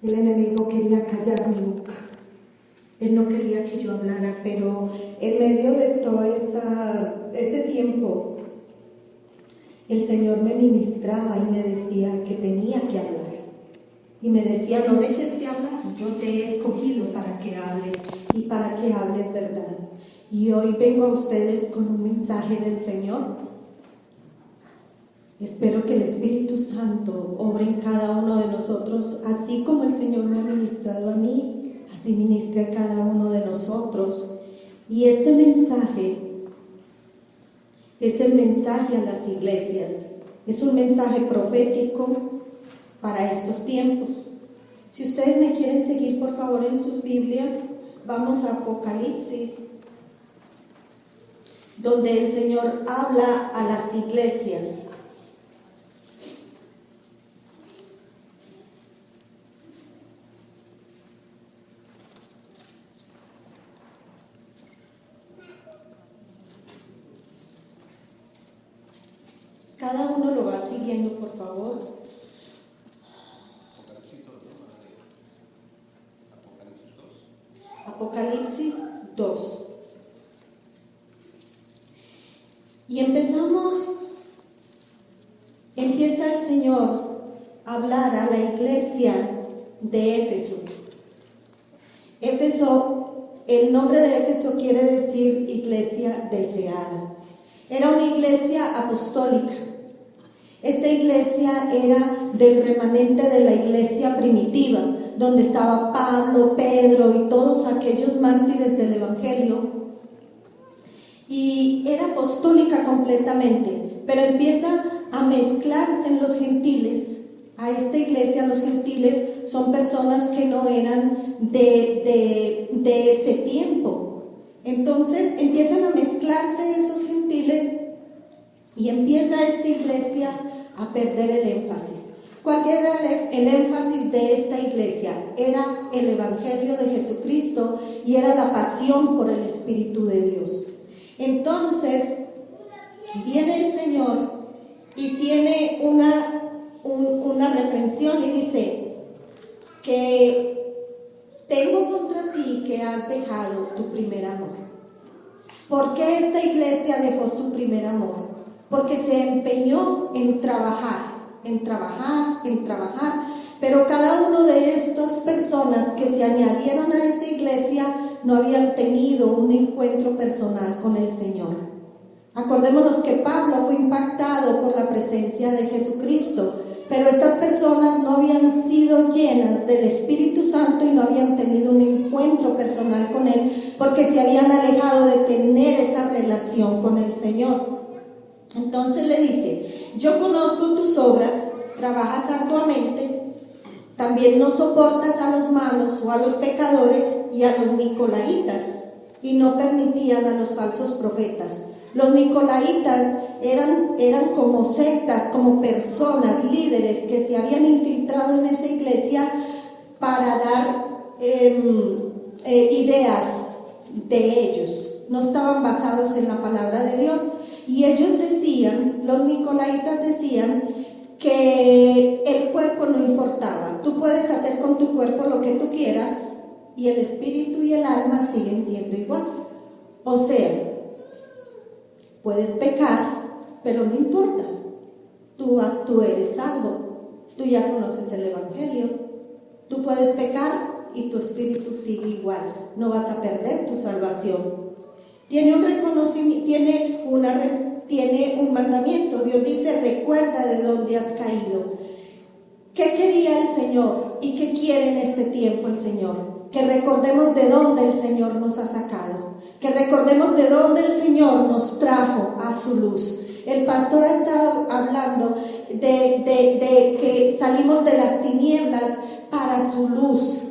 El enemigo quería callar mi boca. Él no quería que yo hablara, pero en medio de todo ese tiempo, el Señor me ministraba y me decía que tenía que hablar. Y me decía, no dejes de hablar, yo te he escogido para que hables y para que hables verdad. Y hoy vengo a ustedes con un mensaje del Señor. Espero que el Espíritu Santo obre en cada uno de nosotros, así como el Señor me ha ministrado a mí, así ministre a cada uno de nosotros. Y este mensaje es el mensaje a las iglesias, es un mensaje profético para estos tiempos. Si ustedes me quieren seguir, por favor, en sus Biblias, vamos a Apocalipsis, donde el Señor habla a las iglesias. Cada uno lo va siguiendo, por favor. Apocalipsis 2. Y empieza el Señor a hablar a la iglesia de Éfeso. Éfeso, el nombre de Éfeso quiere decir iglesia deseada. Era una iglesia apostólica. Esta iglesia era del remanente de la iglesia primitiva, donde estaba Pablo, Pedro y todos aquellos mártires del Evangelio. Y era apostólica completamente, pero empieza a mezclarse en los gentiles. A esta iglesia, los gentiles son personas que no eran de ese tiempo. Entonces empiezan a mezclarse esos gentiles y empieza esta iglesia a perder el énfasis. ¿Cuál era el énfasis de esta iglesia? Era el Evangelio de Jesucristo y era la pasión por el Espíritu de Dios. Entonces viene el Señor y tiene una reprensión y dice que tengo contra ti que has dejado tu primer amor. ¿Por qué esta iglesia dejó su primer amor? Porque se empeñó en trabajar, pero cada uno de estas personas que se añadieron a esa iglesia no habían tenido un encuentro personal con el Señor. Acordémonos que Pablo fue impactado por la presencia de Jesucristo, pero estas personas no habían sido llenas del Espíritu Santo y no habían tenido un encuentro personal con Él, porque se habían alejado de tener esa relación con el Señor. Entonces le dice, yo conozco tus obras, trabajas arduamente, también no soportas a los malos o a los pecadores y a los nicolaitas, y no permitían a los falsos profetas. Los nicolaitas eran como sectas, como personas, líderes que se habían infiltrado en esa iglesia para dar ideas de ellos. No estaban basados en la palabra de Dios. Y ellos decían, los nicolaitas decían que el cuerpo no importaba. Tú puedes hacer con tu cuerpo lo que tú quieras y el espíritu y el alma siguen siendo igual. O sea, puedes pecar, pero no importa. Tú eres salvo. Tú ya conoces el Evangelio. Tú puedes pecar y tu espíritu sigue igual. No vas a perder tu salvación. Tiene un reconocimiento, tiene un mandamiento. Dios dice, recuerda de dónde has caído. ¿Qué quería el Señor y qué quiere en este tiempo el Señor? Que recordemos de dónde el Señor nos ha sacado, que recordemos de dónde el Señor nos trajo a su luz. El pastor ha estado hablando de que salimos de las tinieblas para su luz.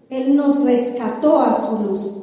Él nos rescató a su luz.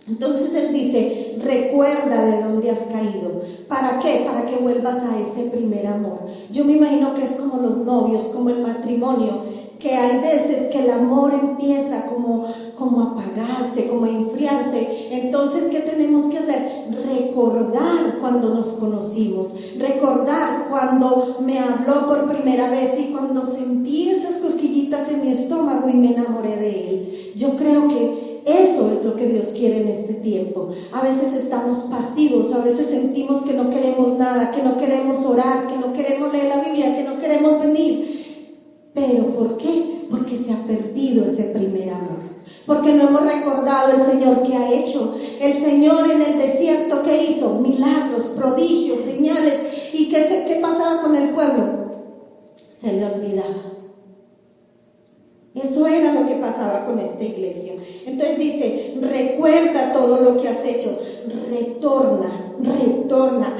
Entonces Él dice, recuerda de dónde has caído. ¿Para qué? Para que vuelvas a ese primer amor. Yo me imagino que es como los novios, como el matrimonio, que hay veces que el amor empieza como a apagarse, como a enfriarse. Entonces, ¿qué tenemos que hacer? Recordar cuando nos conocimos, recordar cuando me habló por primera vez y cuando sentí esas cosquillitas en mi estómago y me enamoré de Él. Yo creo que eso es lo que Dios quiere en este tiempo. A veces estamos pasivos, a veces sentimos que no queremos nada, que no queremos orar, que no queremos leer la Biblia, que no queremos venir. ¿Pero por qué? Porque se ha perdido ese primer amor. Porque no hemos recordado el Señor que ha hecho. El Señor en el desierto, ¿qué hizo? Milagros, prodigios, señales. ¿Y qué pasaba con el pueblo? Se le olvidaba. Eso era lo que pasaba con esta iglesia. Entonces dice, recuerda todo lo que has hecho, retorna,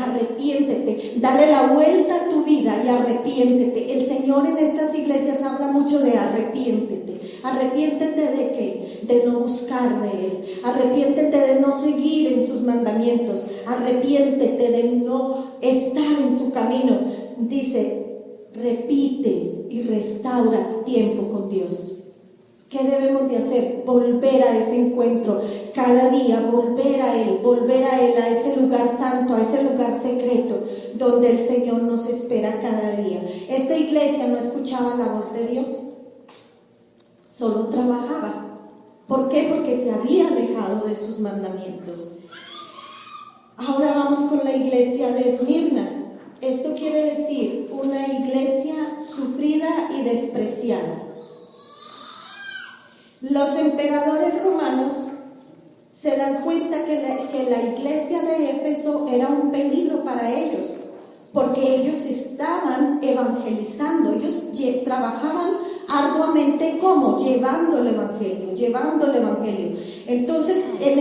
arrepiéntete, dale la vuelta a tu vida y arrepiéntete. El Señor en estas iglesias habla mucho de arrepiéntete. ¿Arrepiéntete de qué? De no buscar de Él. Arrepiéntete de no seguir en sus mandamientos. Arrepiéntete de no estar en su camino. Dice, repite y restaura tu tiempo con Dios. ¿Qué debemos de hacer? Volver a ese encuentro cada día, volver a Él, a ese lugar santo, a ese lugar secreto donde el Señor nos espera cada día. Esta iglesia no escuchaba la voz de Dios, solo trabajaba. ¿Por qué? Porque se había alejado de sus mandamientos. Ahora vamos con la iglesia de Esmirna. Esto quiere decir una iglesia sufrida y despreciada. Los emperadores romanos se dan cuenta que la iglesia de Éfeso era un peligro para ellos, porque ellos estaban evangelizando, ellos trabajaban arduamente, ¿cómo? Llevando el evangelio. Entonces en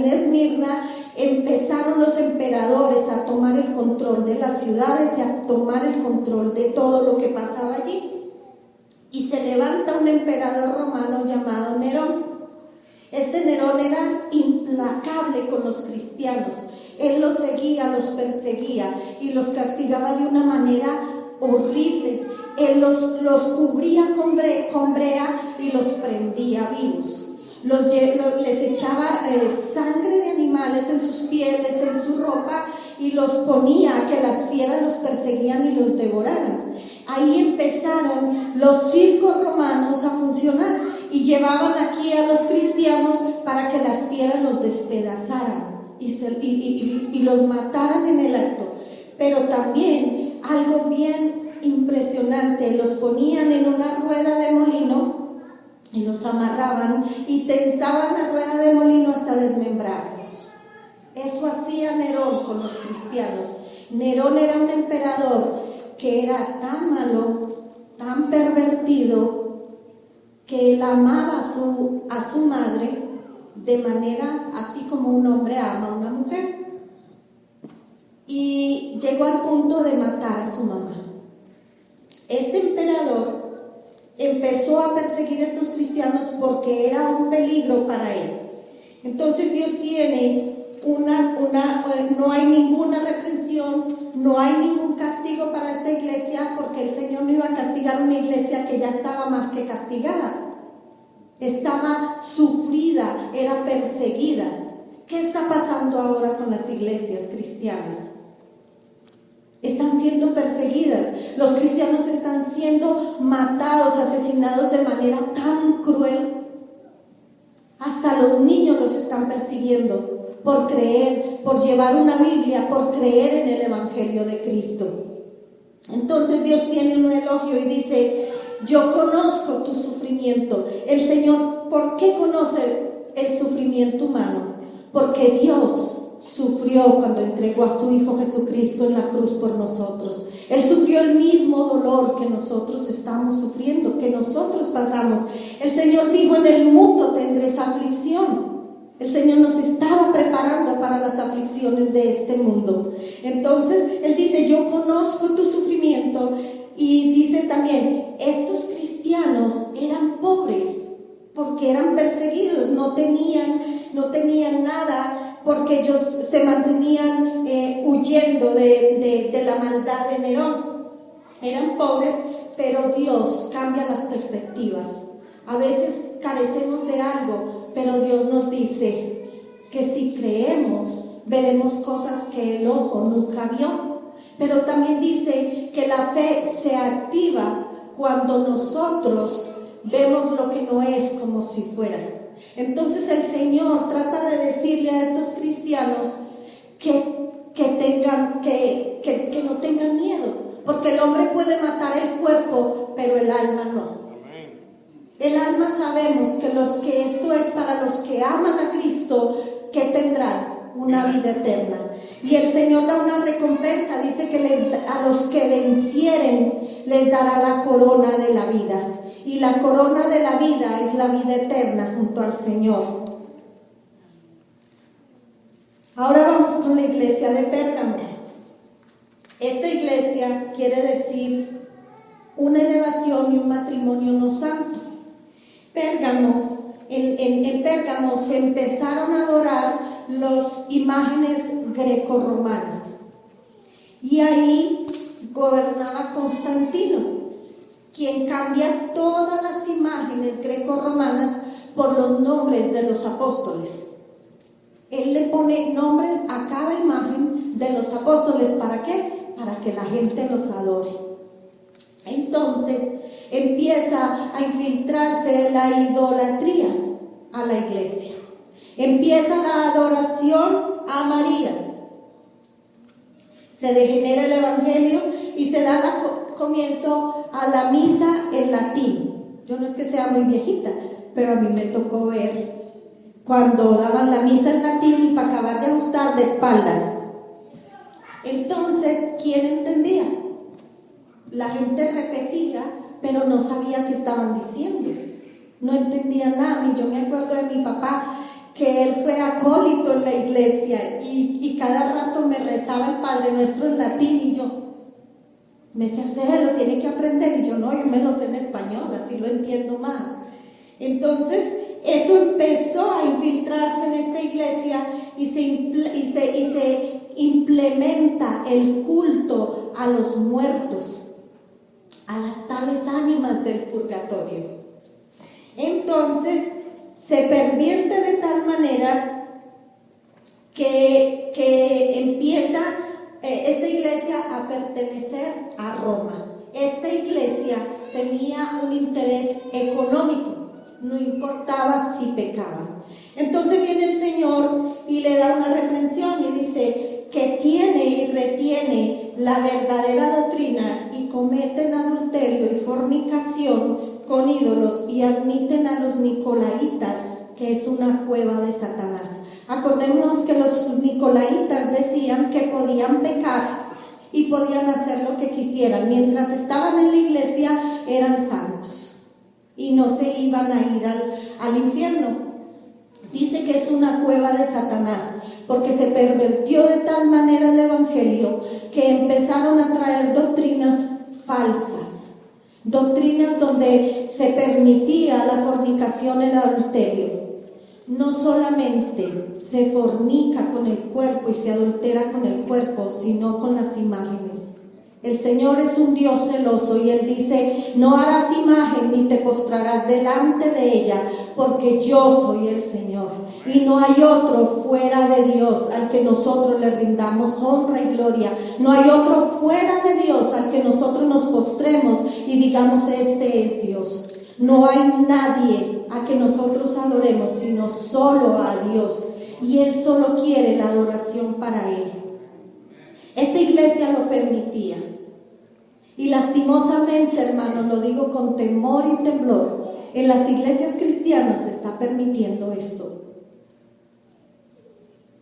Esmirna empezaron los emperadores a tomar el control de las ciudades y a tomar el control de todo lo que pasaba allí. Y se levanta un emperador romano llamado Nerón. Este Nerón era implacable con los cristianos. Él los seguía, los perseguía y los castigaba de una manera horrible. Él los cubría con brea y los prendía vivos. Les echaba sangre de animales en sus pieles, en su ropa, y los ponía a que las fieras los perseguían y los devoraran. Ahí empezaron los circos romanos a funcionar y llevaban aquí a los cristianos para que las fieras los despedazaran y los mataran en el acto. Pero también algo bien impresionante, los ponían en una rueda de molino y los amarraban y tensaban la rueda de molino hasta desmembrarlos. Eso hacía Nerón con los cristianos. Nerón era un emperador que era tan malo, tan pervertido, que él amaba a su madre de manera así como un hombre ama a una mujer. Y llegó al punto de matar a su mamá. Este emperador empezó a perseguir a estos cristianos porque era un peligro para él. Entonces Dios tiene no hay ninguna reprensión, no hay ningún castigo para esta iglesia, porque el Señor no iba a castigar una iglesia que ya estaba más que castigada. Estaba sufrida, era perseguida. ¿Qué está pasando ahora con las iglesias cristianas? Están siendo perseguidas. Los cristianos están siendo matados, asesinados de manera tan cruel. Hasta los niños los están persiguiendo por creer, por llevar una Biblia, por creer en el Evangelio de Cristo. Entonces Dios tiene un elogio y dice: yo conozco tu sufrimiento. El Señor, ¿por qué conoce el sufrimiento humano? Porque Dios sufrió cuando entregó a su Hijo Jesucristo en la cruz por nosotros. Él sufrió el mismo dolor que nosotros estamos sufriendo, que nosotros pasamos. El Señor dijo: en el mundo tendréis aflicción. El Señor nos estaba preparando para las aflicciones de este mundo. Entonces Él dice: yo conozco tu sufrimiento. Y dice también: estos cristianos eran pobres porque eran perseguidos, no tenían nada, porque ellos se mantenían huyendo de la maldad de Nerón. Eran pobres, pero Dios cambia las perspectivas. A veces carecemos de algo, pero Dios nos dice que si creemos, veremos cosas que el ojo nunca vio. Pero también dice que la fe se activa cuando nosotros vemos lo que no es como si fuera. Entonces el Señor trata de decirle a estos cristianos que no tengan miedo, porque el hombre puede matar el cuerpo, pero el alma no. El alma sabemos que esto es para los que aman a Cristo, que tendrán una vida eterna. Y el Señor da una recompensa, dice que a los que vencieren les dará la corona de la vida. Y la corona de la vida es la vida eterna junto al Señor. Ahora vamos con la iglesia de Pérgamo. Esta iglesia quiere decir una elevación y un matrimonio no santo. Pérgamo, en Pérgamo se empezaron a adorar las imágenes grecorromanas. Y ahí gobernaba Constantino, quien cambia todas las imágenes grecorromanas por los nombres de los apóstoles. Él le pone nombres a cada imagen de los apóstoles. ¿Para qué? Para que la gente los adore. Entonces empieza a infiltrarse la idolatría a la iglesia. Empieza la adoración a María. Se degenera el evangelio y se da comienzo a la misa en latín. Yo no es que sea muy viejita, pero a mí me tocó ver cuando daban la misa en latín y para acabar de ajustar de espaldas. Entonces, ¿quién entendía? La gente repetía, pero no sabía qué estaban diciendo. No entendía nada. Y yo me acuerdo de mi papá, que él fue acólito en la iglesia y cada rato me rezaba el Padre Nuestro en latín y yo me decía, usted lo tiene que aprender, y yo no, yo me lo sé en español, así lo entiendo más. Entonces eso empezó a infiltrarse en esta iglesia y se implementa el culto a los muertos, a las tales ánimas del purgatorio. Entonces se pervierte de tal manera que empieza esta iglesia a pertenecer a Roma. Esta iglesia tenía un interés económico, no importaba si pecaban. Entonces viene el Señor y le da una reprensión y dice que tiene y retiene la verdadera doctrina y cometen adulterio y fornicación con ídolos y admiten a los nicolaitas, que es una cueva de Satanás. Acordémonos que los nicolaitas decían que podían pecar y podían hacer lo que quisieran. Mientras estaban en la iglesia eran santos y no se iban a ir al infierno. Dice que es una cueva de Satanás porque se pervirtió de tal manera el evangelio que empezaron a traer doctrinas falsas, doctrinas donde se permitía la fornicación, el adulterio. No solamente se fornica con el cuerpo y se adultera con el cuerpo, sino con las imágenes. El Señor es un Dios celoso y Él dice, no harás imagen ni te postrarás delante de ella, porque yo soy el Señor. Y no hay otro fuera de Dios al que nosotros le rindamos honra y gloria. No hay otro fuera de Dios al que nosotros nos postremos y digamos, este es Dios. No hay nadie a que nosotros adoremos, sino solo a Dios. Y Él solo quiere la adoración para Él. Esta iglesia lo permitía. Y lastimosamente, hermanos, lo digo con temor y temblor, en las iglesias cristianas se está permitiendo esto.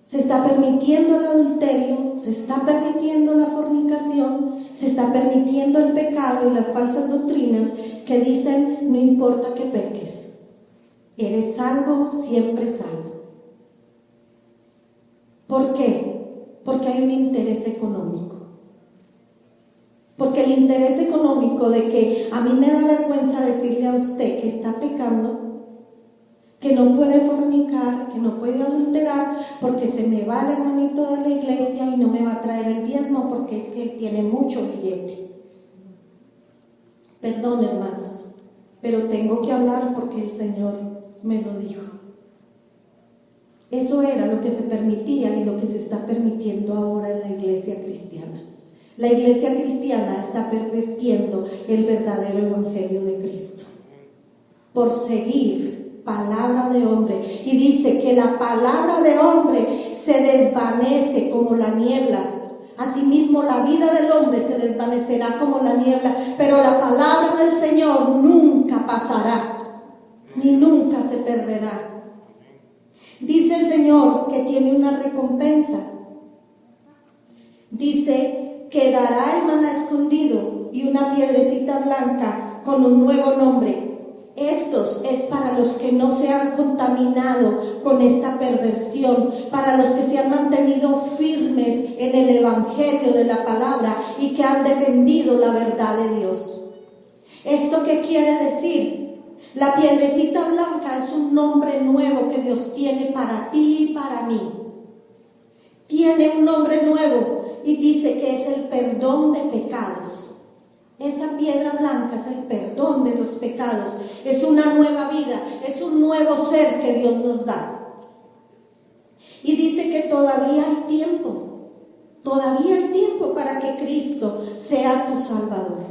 Se está permitiendo el adulterio, se está permitiendo la fornicación, se está permitiendo el pecado y las falsas doctrinas que dicen, no importa que peques, eres salvo, siempre salvo. ¿Por qué? Porque hay un interés económico. Porque el interés económico de que a mí me da vergüenza decirle a usted que está pecando, que no puede fornicar, que no puede adulterar, porque se me va el hermanito de la iglesia y no me va a traer el diezmo porque es que él tiene mucho billete. Perdón, hermanos, pero tengo que hablar porque el Señor me lo dijo. Eso era lo que se permitía y lo que se está permitiendo ahora en la iglesia cristiana. La iglesia cristiana está pervirtiendo el verdadero evangelio de Cristo. por seguir palabra de hombre. Y dice que la palabra de hombre se desvanece como la niebla. Asimismo, la vida del hombre se desvanecerá como la niebla, pero la palabra del Señor nunca pasará, ni nunca se perderá. Dice el Señor que tiene una recompensa. Dice que dará el maná escondido y una piedrecita blanca con un nuevo nombre. Estos es para los que no se han contaminado con esta perversión, para los que se han mantenido firmes en el evangelio de la palabra y que han defendido la verdad de Dios. ¿Esto qué quiere decir? La piedrecita blanca es un nombre nuevo que Dios tiene para ti y para mí. Tiene un nombre nuevo y dice que es el perdón de pecados. Esa piedra blanca es el perdón de los pecados, es una nueva vida, es un nuevo ser que Dios nos da. Y dice que todavía hay tiempo para que Cristo sea tu Salvador.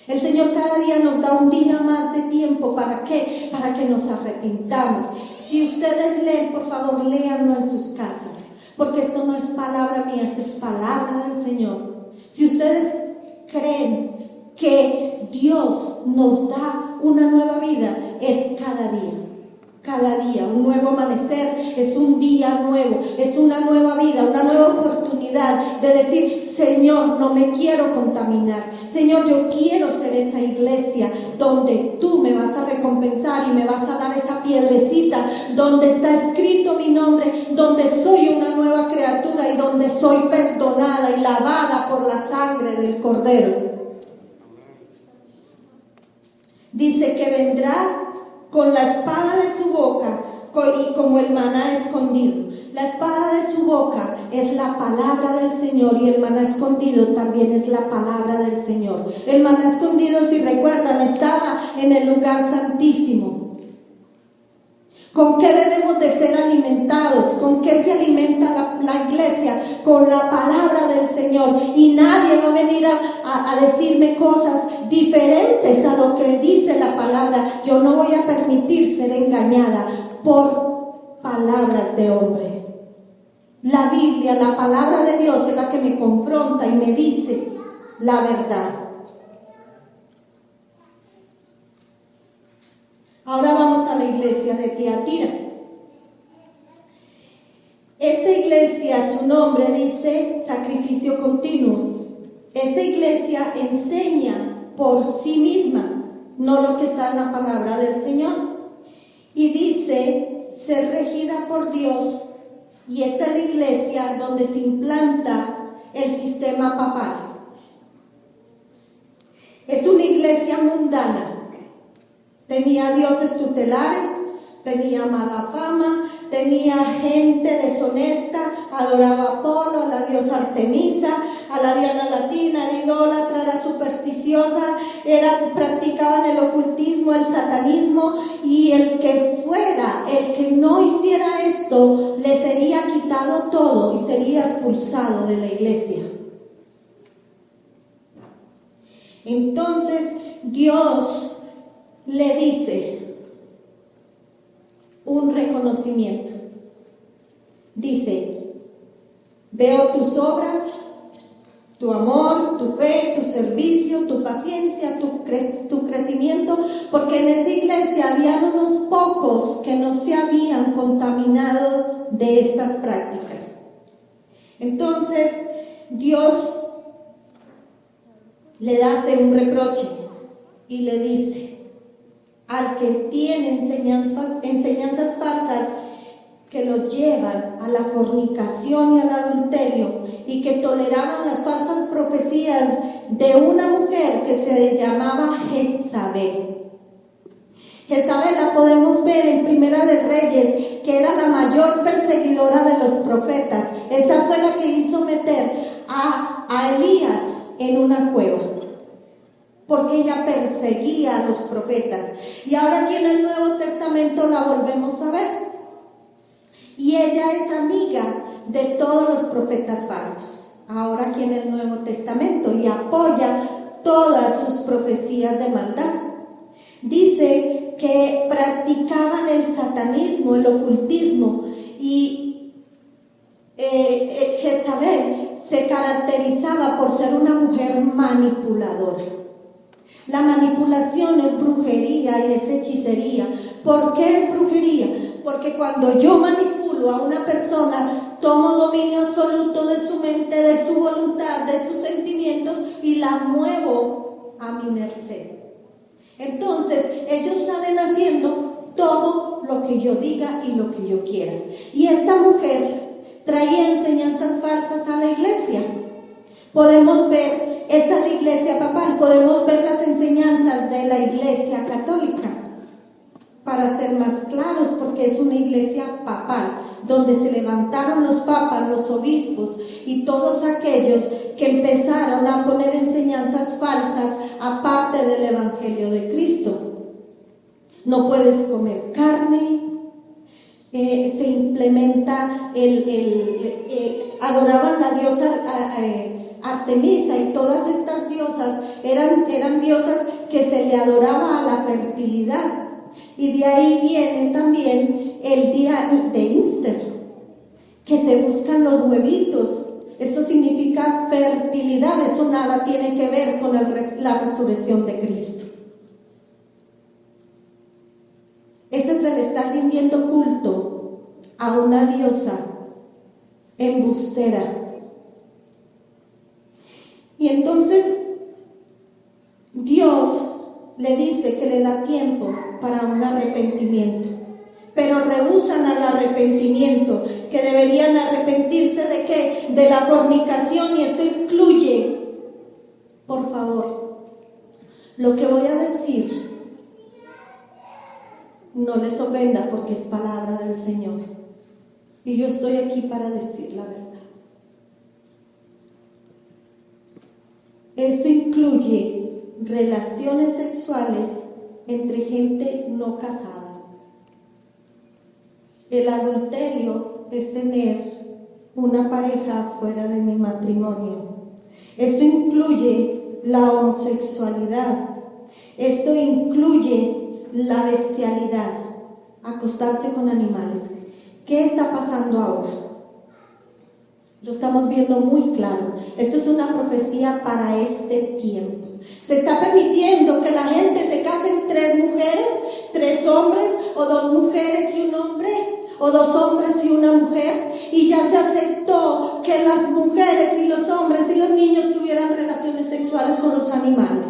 El Señor cada día nos da un día más de tiempo. ¿Para qué? Para que nos arrepintamos. Si ustedes leen, por favor, léanlo en sus casas, porque esto no es palabra mía, esto es palabra del Señor. Si ustedes creen que Dios nos da una nueva vida, es cada día, un nuevo amanecer, es un día nuevo, es una nueva vida, una nueva oportunidad de decir: Señor, no me quiero contaminar, Señor, yo quiero ser esa iglesia donde tú me vas a recompensar y me vas a dar esa piedrecita donde está escrito mi nombre, donde soy una nueva criatura y donde soy perdonada y lavada por la sangre del Cordero. Dice que vendrá con la espada de su boca y como el maná escondido. La espada de su boca es la palabra del Señor y el maná escondido también es la palabra del Señor. El maná escondido, si recuerdan, estaba en el lugar santísimo. ¿Con qué debemos de ser alimentados? ¿Con qué se alimenta la iglesia? Con la palabra del Señor. Y nadie va a venir a decirme cosas diferentes a lo que dice la palabra. Yo no voy a permitir ser engañada por palabras de hombre. La Biblia, la palabra de Dios, es la que me confronta y me dice la verdad. Ahora vamos a la iglesia de Tiatira. Esta iglesia, su nombre dice sacrificio continuo. Esta iglesia enseña por sí misma, no lo que está en la palabra del Señor. Y dice ser regida por Dios, y esta es la iglesia donde se implanta el sistema papal. Es una iglesia mundana. Tenía dioses tutelares, tenía mala fama, tenía gente deshonesta, adoraba a Apolo, a la diosa Artemisa, a la Diana latina, era idólatra, era supersticiosa, practicaban el ocultismo, el satanismo, y el que no hiciera esto, le sería quitado todo y sería expulsado de la iglesia. Entonces Dios le dice un reconocimiento. Dice: veo tus obras, tu amor, tu fe, tu servicio, tu paciencia, tu crecimiento, porque en esa iglesia habían unos pocos que no se habían contaminado de estas prácticas. Entonces Dios le hace un reproche y le dice: al que tiene enseñanzas falsas que lo llevan a la fornicación y al adulterio, y que toleraban las falsas profecías de una mujer que se llamaba Jezabel. Jezabel la podemos ver en Primera de Reyes, que era la mayor perseguidora de los profetas. Esa fue la que hizo meter a Elías en una cueva, porque ella perseguía a los profetas. Y ahora aquí en el Nuevo Testamento la volvemos a ver. Y ella es amiga de todos los profetas falsos, ahora aquí en el Nuevo Testamento, y apoya todas sus profecías de maldad. Dice que practicaban el satanismo, el ocultismo, y Jezabel se caracterizaba por ser una mujer manipuladora. La manipulación es brujería y es hechicería. ¿Por qué es brujería? Porque cuando yo manipulo a una persona, tomo dominio absoluto de su mente, de su voluntad, de sus sentimientos y la muevo a mi merced. Entonces, ellos salen haciendo todo lo que yo diga y lo que yo quiera. Y esta mujer traía enseñanzas falsas a la iglesia. Podemos ver, esta es la iglesia papal, podemos ver las enseñanzas de la iglesia católica, para ser más claros, porque es una iglesia papal, donde se levantaron los papas, los obispos y todos aquellos que empezaron a poner enseñanzas falsas aparte del evangelio de Cristo. No puedes comer carne, se implementa adoraban la diosa Artemisa, y todas estas diosas eran diosas que se le adoraba a la fertilidad. Y de ahí viene también el día de Easter, que se buscan los huevitos. Eso significa fertilidad, eso nada tiene que ver con la resurrección de Cristo. Ese es el estar rindiendo culto a una diosa embustera. Y entonces Dios le dice que le da tiempo para un arrepentimiento, pero rehúsan al arrepentimiento, que deberían arrepentirse ¿de qué? De la fornicación, y esto incluye, por favor, lo que voy a decir, no les ofenda porque es palabra del Señor, y yo estoy aquí para decir la verdad. Esto incluye relaciones sexuales entre gente no casada. El adulterio es tener una pareja fuera de mi matrimonio. Esto incluye la homosexualidad. Esto incluye la bestialidad, acostarse con animales. ¿Qué está pasando ahora? Lo estamos viendo muy claro. Esto es una profecía para este tiempo. Se está permitiendo que la gente se casen 3 mujeres, 3 hombres, o 2 mujeres y un hombre, o 2 hombres y una mujer, y ya se aceptó que las mujeres y los hombres y los niños tuvieran relaciones sexuales con los animales.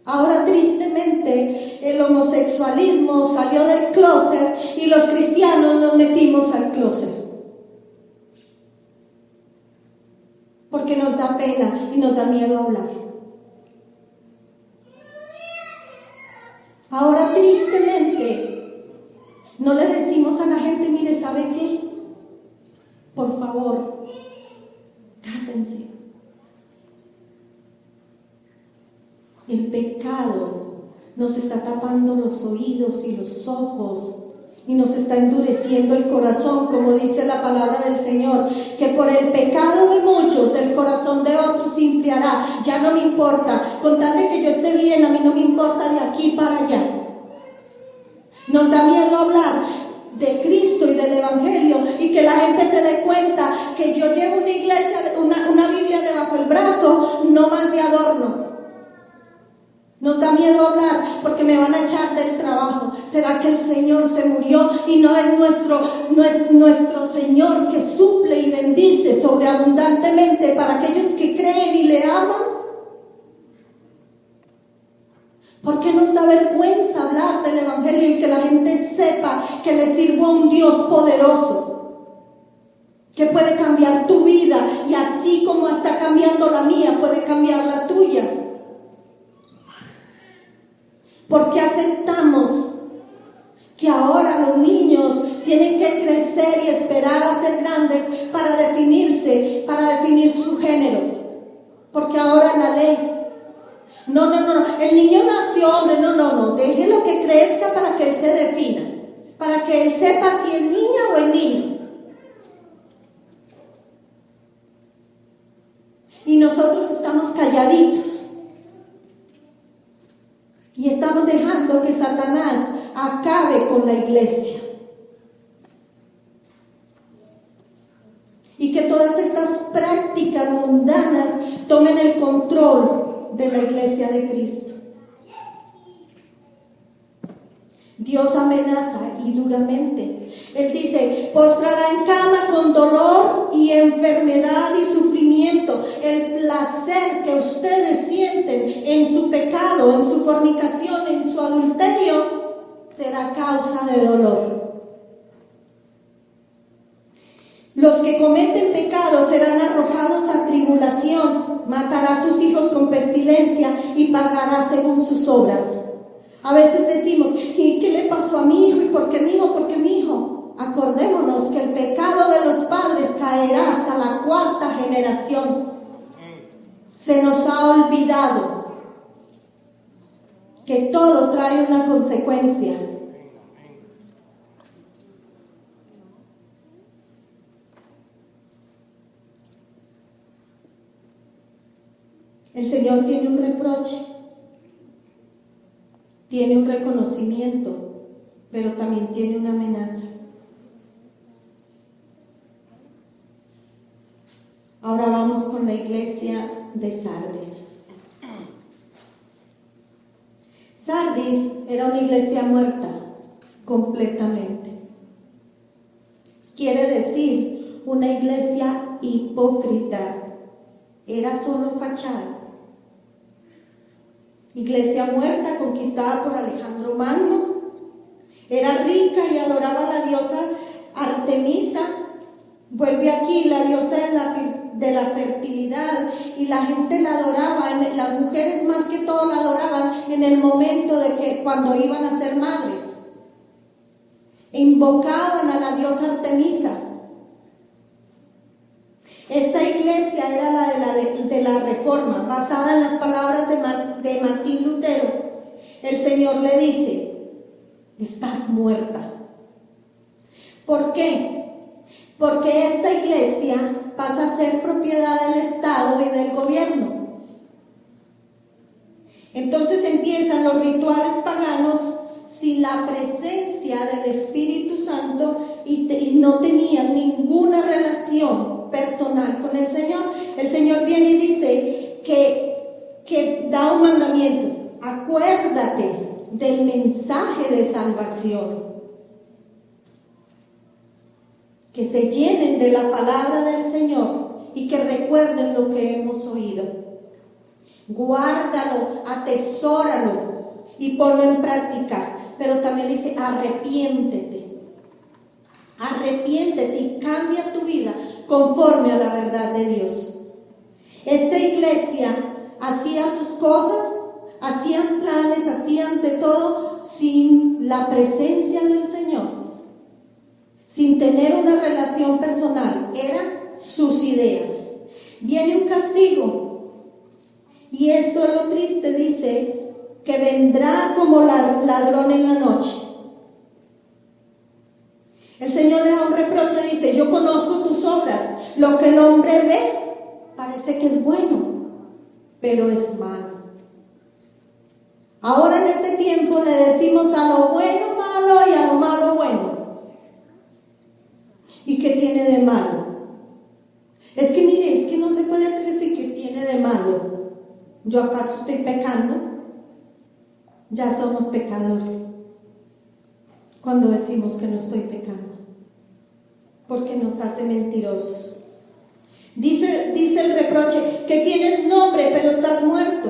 Ahora, tristemente, el homosexualismo salió del closet y los cristianos nos metimos al closet. Porque nos da pena y nos da miedo hablar. Ahora, tristemente, no le decimos a la gente, mire, ¿sabe qué? Por favor, cásense. El pecado nos está tapando los oídos y los ojos y nos está endureciendo el corazón, como dice la palabra del Señor, que por el pecado de muchos el corazón de otros se enfriará. Ya no me importa, con tal de que yo esté bien, a mí no me importa de aquí para allá. Nos da miedo hablar de Cristo y del Evangelio, y que la gente se dé cuenta que yo llevo una iglesia, una Biblia debajo del brazo, no más de adorno. Nos da miedo hablar porque me van a echar del trabajo. ¿Será que el Señor se murió y no es nuestro Señor que suple y bendice sobreabundantemente para aquellos que creen y le aman? ¿Por qué nos da vergüenza hablar del Evangelio y que la gente sepa que le sirvo a un Dios poderoso, que puede cambiar tu vida, y así como está cambiando la mía, puede cambiar la tuya? Porque aceptamos que ahora los niños tienen que crecer y esperar a ser grandes para definirse, para definir su género. Porque ahora la ley. No, el niño nació hombre, no, déjelo que crezca para que él se defina, para que él sepa si es niña o es niño. Y nosotros estamos calladitos. estamos dejando que Satanás acabe con la iglesia. Y que todas estas prácticas mundanas tomen el control de la iglesia de Cristo. Dios amenaza y duramente. Él dice, postrará en cama con dolor y enfermedad y sufrimiento. El placer que ustedes sienten en su pecado, en su fornicación, en su adulterio, será causa de dolor. Los que cometen pecado serán arrojados a tribulación, matará a sus hijos con pestilencia y pagará según sus obras. A veces decimos, ¿y qué le pasó a mi hijo? ¿Y por qué mi hijo? ¿Por qué mi hijo? Acordémonos que el pecado de los padres caerá hasta la 4ª generación. Se nos ha olvidado que todo trae una consecuencia. El Señor tiene un reproche, tiene un reconocimiento, pero también tiene una amenaza. Ahora vamos con la iglesia de Sardis. Sardis era una iglesia muerta completamente. Quiere decir una iglesia hipócrita. Era solo fachada. Iglesia muerta, conquistada por Alejandro Magno. Era rica y adoraba a la diosa Artemisa. Vuelve aquí, la diosa de la fertilidad, y la gente la adoraba, las mujeres más que todo la adoraban en el momento de que cuando iban a ser madres. Invocaban a la diosa Artemisa. Esta iglesia era la de la Reforma, basada en las palabras de Martín Lutero. El Señor le dice, estás muerta. ¿Por qué? Porque esta iglesia pasa a ser propiedad del Estado y del gobierno. Entonces empiezan los rituales paganos sin la presencia del Espíritu Santo y no tenían ninguna relación personal con el Señor. El Señor viene y dice que da un mandamiento: acuérdate del mensaje de salvación, que se llenen de la palabra del Señor y que recuerden lo que hemos oído. Guárdalo, atesóralo y ponlo en práctica. Pero también dice, arrepiéntete y cambia tu vida conforme a la verdad de Dios. Esta iglesia hacía sus cosas, hacían planes, hacían de todo sin la presencia del Señor, sin tener una relación personal. Eran sus ideas. Viene un castigo, y esto es lo triste, dice que vendrá como ladrón en la noche. El Señor le da un reproche, dice, yo conozco tus obras, lo que el hombre ve parece que es bueno, pero es malo. Ahora en este tiempo le decimos a lo bueno malo y a lo malo bueno. ¿Y qué tiene de malo? Es que mire, es que no se puede hacer esto, y qué tiene de malo. ¿Yo acaso estoy pecando? Ya somos pecadores cuando decimos que no estoy pecando, porque nos hace mentirosos. Dice el reproche que tienes nombre pero estás muerto.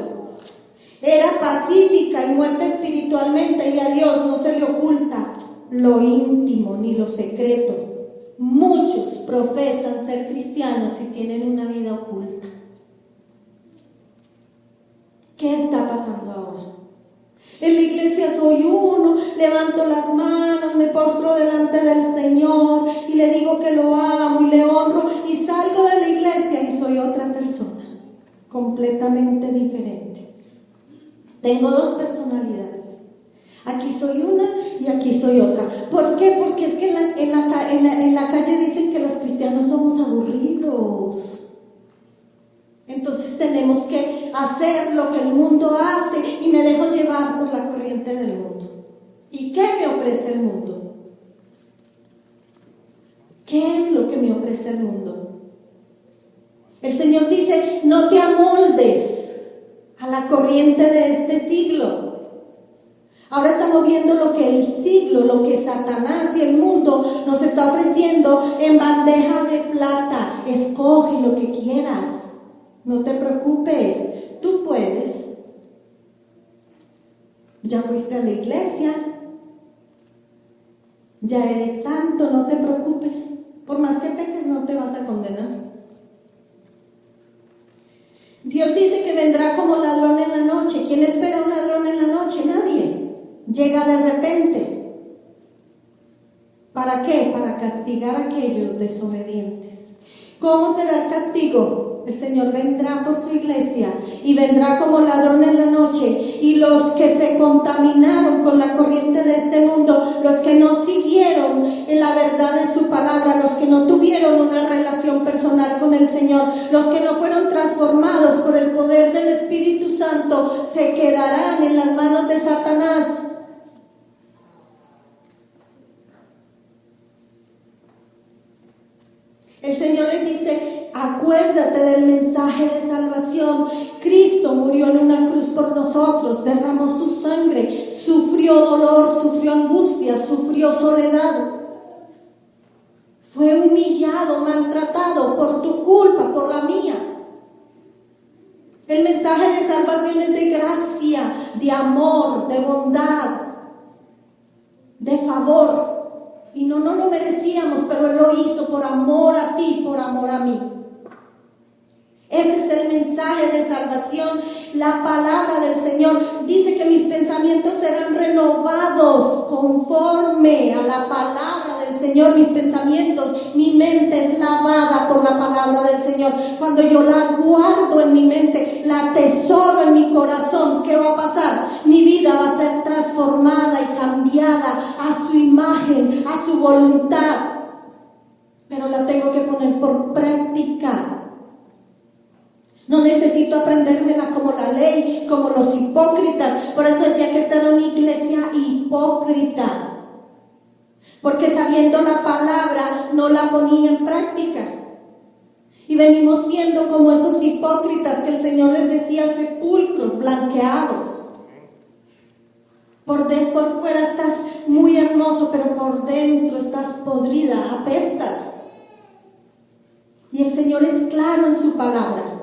Era pacífica y muerta espiritualmente, y a Dios no se le oculta lo íntimo ni lo secreto. Muchos profesan ser cristianos y tienen una vida oculta. ¿Qué está pasando ahora? En la iglesia soy uno, levanto las manos, me postro delante del Señor y le digo que lo amo y le honro, y salgo de la iglesia y soy otra persona, completamente diferente. Tengo dos personalidades. Aquí soy una y aquí soy otra. ¿Por qué? Porque es que en la calle dicen que los cristianos somos aburridos. Entonces tenemos que hacer lo que el mundo hace, y me dejo llevar por la corriente ¿Qué me ofrece el mundo? ¿Qué es lo que me ofrece el mundo? El Señor dice, no te amoldes a la corriente de este siglo. Ahora estamos viendo lo que el siglo, lo que Satanás y el mundo nos está ofreciendo en bandeja de plata. Escoge lo que quieras, no te preocupes, tú puedes. Ya fuiste a la iglesia, ya eres santo, no te preocupes. Por más que peques, no te vas a condenar. Dios dice que vendrá como ladrón en la noche. ¿Quién espera un ladrón en la noche? Nadie. Llega de repente. ¿Para qué? Para castigar a aquellos desobedientes. ¿Cómo será el castigo? El Señor vendrá por su iglesia y vendrá como ladrón en la noche, y los que se contaminaron con la corriente de este mundo, los que no siguieron en la verdad de su palabra, los que no tuvieron una relación personal con el Señor, los que no fueron transformados por el poder del Espíritu Santo, se quedarán en las manos de Satanás. El Señor les dice, acuérdate del mensaje de salvación. Cristo murió en una cruz por nosotros, derramó su sangre, sufrió dolor, sufrió angustia, sufrió soledad. Fue humillado, maltratado por tu culpa, por la mía. El mensaje de salvación es de gracia, de amor, de bondad, de favor. Y no lo merecíamos, pero Él lo hizo por amor a ti, por amor a mí. Ese es el mensaje de salvación. La palabra del Señor dice que mis pensamientos serán renovados conforme a la palabra del Señor. Mis pensamientos, mi mente es lavada por la palabra del Señor. Cuando yo la guardo en mi mente, la atesoro en mi corazón, ¿qué va a pasar? Mi vida va a ser transformada y cambiada a su imagen, a su voluntad. Pero la tengo que poner por práctica. No necesito aprendérmela como la ley, como los hipócritas. Por eso decía que esta era una iglesia hipócrita. Porque sabiendo la palabra no la ponía en práctica. Y venimos siendo como esos hipócritas que el Señor les decía, sepulcros blanqueados. Por fuera estás muy hermoso, pero por dentro estás podrida, apestas. Y el Señor es claro en su palabra.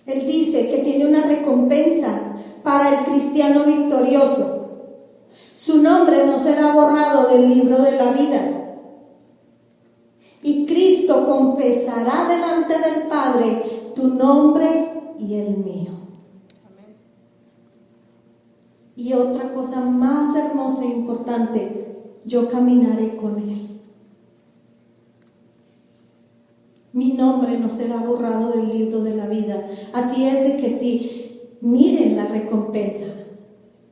Él dice que tiene una recompensa para el cristiano victorioso. Su nombre no será borrado del libro de la vida. Y Cristo confesará delante del Padre tu nombre y el mío. Y otra cosa más hermosa e importante, yo caminaré con Él. Mi nombre no será borrado del libro de la vida. Así es de que sí, miren la recompensa.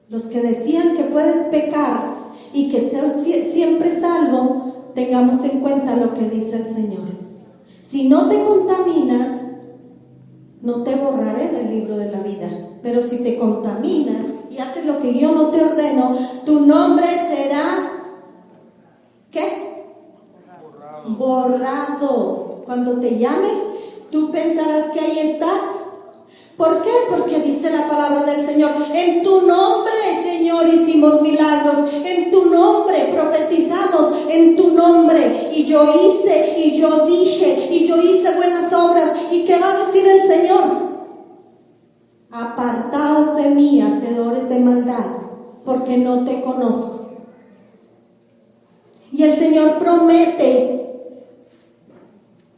Los que decían que puedes pecar y que seas siempre salvo, tengamos en cuenta lo que dice el Señor. Si no te contaminas, no te borraré del libro de la vida. Pero si te contaminas y haces lo que yo no te ordeno, tu nombre será, ¿qué? Borrado. Cuando te llame, tú pensarás que ahí estás. ¿Por qué? Porque dice la palabra del Señor, en tu nombre, Señor, hicimos milagros, en tu nombre profetizamos, en tu nombre, y yo hice, y yo dije, y yo hice buenas obras. ¿Y qué va a decir el Señor? Apartaos de mí, hacedores de maldad, porque no te conozco. Y el Señor promete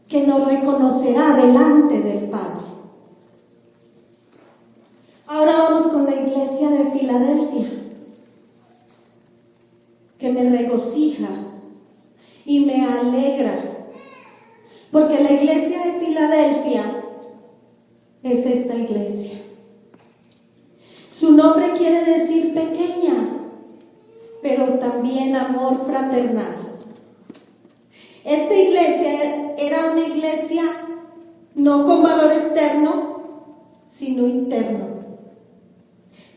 que nos reconocerá delante del Padre. Ahora vamos con la iglesia de Filadelfia, que me regocija y me alegra, porque la iglesia de Filadelfia es esta iglesia. Su nombre quiere decir pequeña, pero también amor fraternal. Esta iglesia era una iglesia no con valor externo, sino interno.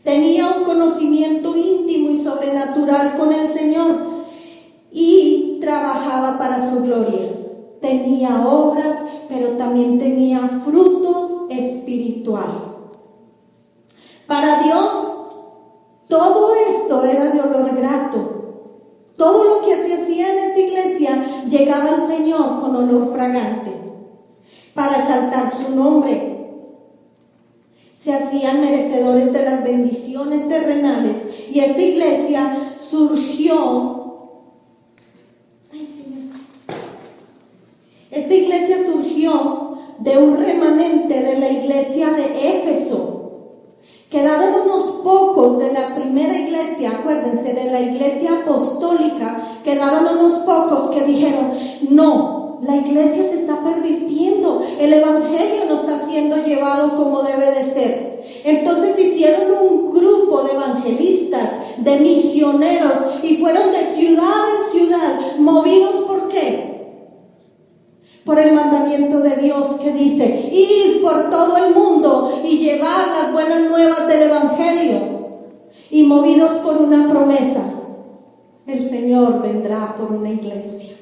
tenía un conocimiento íntimo y sobrenatural con el Señor y trabajaba para su gloria. Tenía obras, pero también tenía fruto espiritual. Para Dios, todo esto era de olor grato. Todo lo que se hacía en esa iglesia llegaba al Señor con olor fragante. Para exaltar su nombre, se hacían merecedores de las bendiciones terrenales. Y esta iglesia surgió. Esta iglesia surgió de un remanente de la iglesia de Éfeso. Quedaron unos pocos de la primera iglesia, acuérdense, de la iglesia apostólica, quedaron unos pocos que dijeron, no, la iglesia se está pervirtiendo, el evangelio no está siendo llevado como debe de ser. Entonces hicieron un grupo de evangelistas, de misioneros, y fueron de ciudad en ciudad, movidos ¿por qué? Por el mandamiento de Dios que dice, ir por todo el mundo y llevar las buenas nuevas del evangelio. Y movidos por una promesa, el Señor vendrá por una iglesia.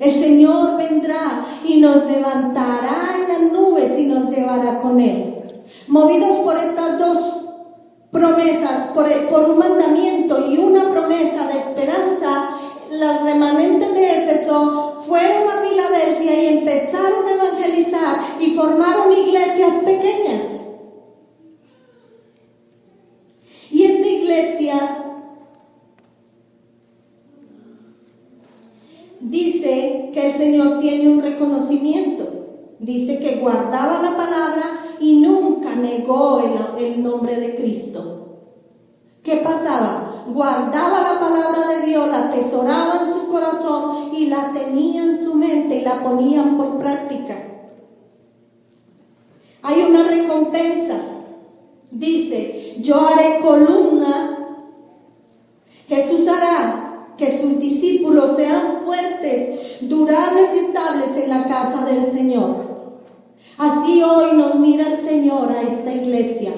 El Señor vendrá y nos levantará en las nubes y nos llevará con Él. Movidos por estas dos promesas, por un mandamiento y una promesa de esperanza, las remanentes de Éfeso fueron a Filadelfia y empezaron a evangelizar y formaron iglesias pequeñas. Y esta iglesia dice que el Señor tiene un reconocimiento. Dice que guardaba la palabra y nunca negó el nombre de Cristo. ¿Qué pasaba? Guardaba la palabra de Dios, la atesoraba en su corazón y la tenía en su mente y la ponían por práctica. Hay una recompensa. Dice, yo haré columna. Jesús hará que sus discípulos sean fuertes, durables y estables en la casa del Señor. Así hoy nos mira el Señor a esta iglesia.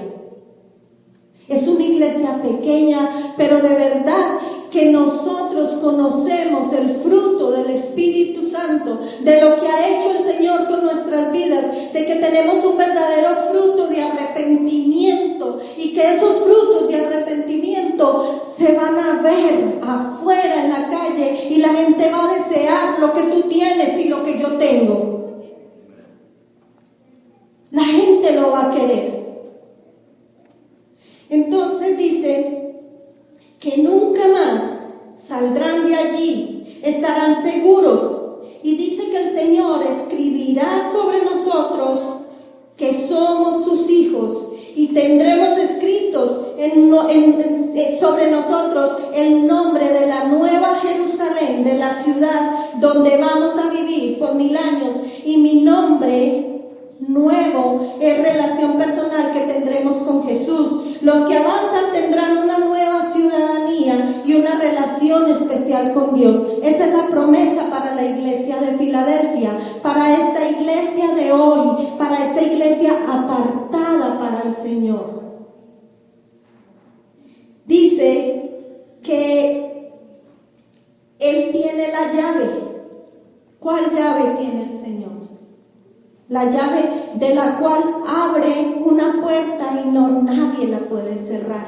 Es una iglesia pequeña, pero de verdad que nosotros conocemos el fruto del Espíritu Santo, de lo que ha hecho el Señor con nuestras vidas, de que tenemos un verdadero fruto de arrepentimiento y que esos frutos de arrepentimiento se van a ver afuera en la calle y la gente va a desear lo que tú tienes y lo que yo tengo. La gente lo va a querer. Entonces dice que nunca más saldrán de allí, estarán seguros. Y dice que el Señor escribirá sobre nosotros que somos sus hijos y tendremos escritos sobre nosotros el nombre de la nueva Jerusalén, de la ciudad donde vamos a vivir por 1000 años. Y mi nombre nuevo es relación personal que tendremos con Jesús. Los que avanzan tendrán una nueva ciudadanía y una relación especial con Dios. Esa es la promesa para la iglesia de Filadelfia, para esta iglesia de hoy, para esta iglesia apartada para el Señor. Dice que Él tiene la llave. ¿Cuál llave tiene el Señor? La llave de la cual abre una puerta y nadie la puede cerrar.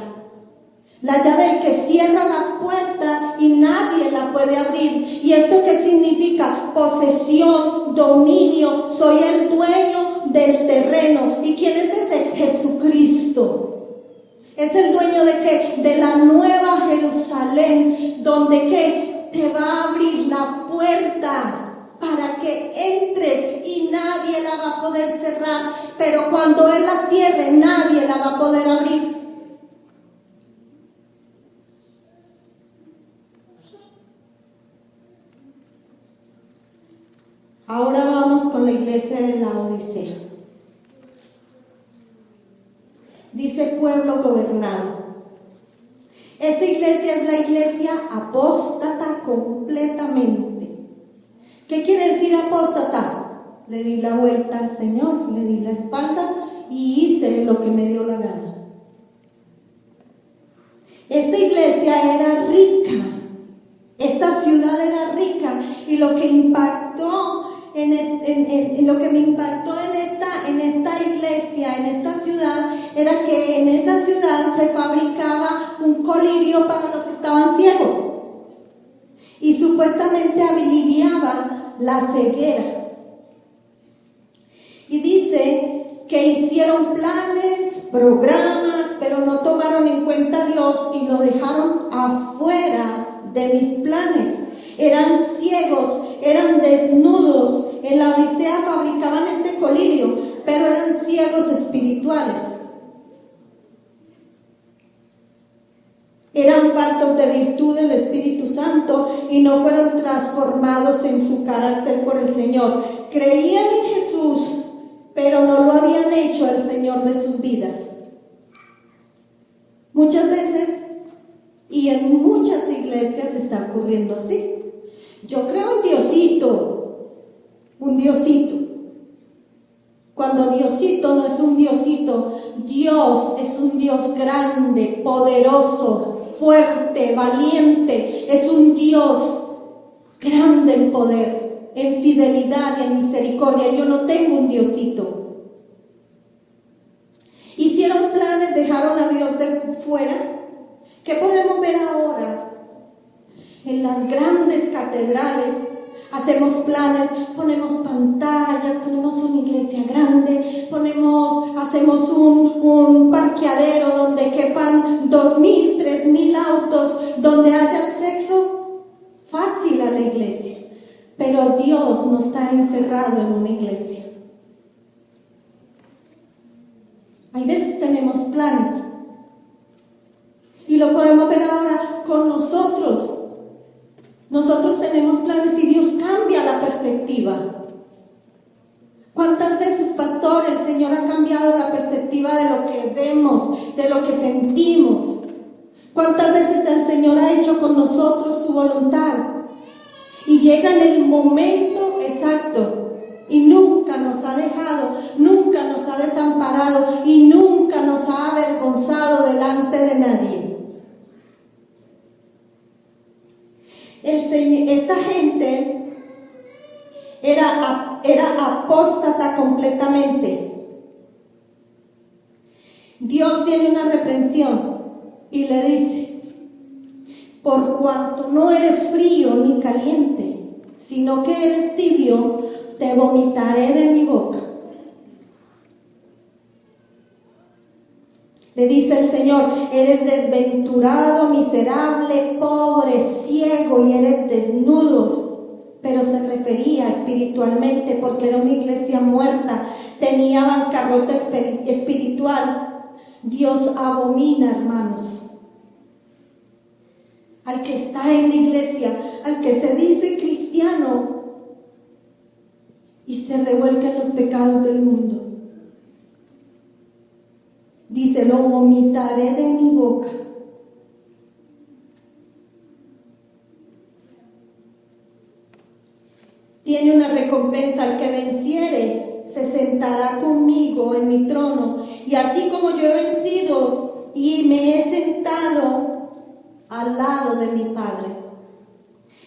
La llave del que cierra la puerta y nadie la puede abrir. ¿Y esto qué significa? Posesión, dominio. Soy el dueño del terreno. ¿Y quién es ese? Jesucristo. Es el dueño de ¿qué? De la nueva Jerusalén, donde ¿qué? Te va a abrir la puerta para que entres y nadie la va a poder cerrar, pero cuando Él la cierre, nadie la va a poder abrir. Ahora vamos con la iglesia de la Odisea. Dice pueblo gobernado. Esta iglesia es la iglesia apóstata completamente. ¿Qué quiere decir apóstata? Le di la vuelta al Señor, le di la espalda y hice lo que me dio la gana. Esta iglesia era rica, esta ciudad era rica, y lo que impactó lo que me impactó en esta iglesia, en esta ciudad, era que en esa ciudad se fabricaba un colirio para los que estaban ciegos y supuestamente aliviaba la ceguera. Y dice que hicieron planes, programas, pero no tomaron en cuenta a Dios y lo dejaron afuera de mis planes. Eran ciegos, eran desnudos. En la Odisea fabricaban este colirio, pero eran ciegos espirituales. Eran faltos de virtud del Espíritu Santo y no fueron transformados en su carácter por el Señor. Creían en Jesús, pero no lo habían hecho el Señor de sus vidas. Muchas veces y en muchas iglesias está ocurriendo así. Yo creo en Diosito, un Diosito. Cuando Diosito no es un Diosito, Dios es un Dios grande, poderoso, fuerte, valiente. Es un Dios grande en poder, en fidelidad y en misericordia. Yo no tengo un Diosito. Hicieron planes, dejaron a Dios de fuera. ¿Qué podemos ver ahora? En las grandes catedrales hacemos planes, ponemos pantallas, ponemos una iglesia grande, hacemos un parqueadero donde quepan 2,000, 3,000 autos, donde haya acceso fácil a la iglesia. Pero Dios no está encerrado en una iglesia. Hay veces tenemos planes y lo podemos ver ahora con nosotros. Nosotros tenemos planes y Dios cambia la perspectiva. ¿Cuántas veces, pastor, el Señor ha cambiado la perspectiva de lo que vemos, de lo que sentimos? ¿Cuántas veces el Señor ha hecho con nosotros su voluntad? Y llega en el momento exacto y nunca nos ha dejado, nunca nos ha desamparado y nunca nos ha avergonzado delante de nadie. Esta gente era apóstata completamente. Dios tiene una reprensión y le dice: por cuanto no eres frío ni caliente, sino que eres tibio, te vomitaré de mi boca. Le dice el Señor: eres desventurado, miserable, pobre, ciego y eres desnudo. Pero se refería espiritualmente porque era una iglesia muerta, tenía bancarrota espiritual. Dios abomina, hermanos, al que está en la iglesia, al que se dice cristiano y se revuelca en los pecados del mundo. Dice: lo vomitaré de mi boca. Tiene una recompensa: al que venciere se sentará conmigo en mi trono, y así como yo he vencido y me he sentado al lado de mi Padre.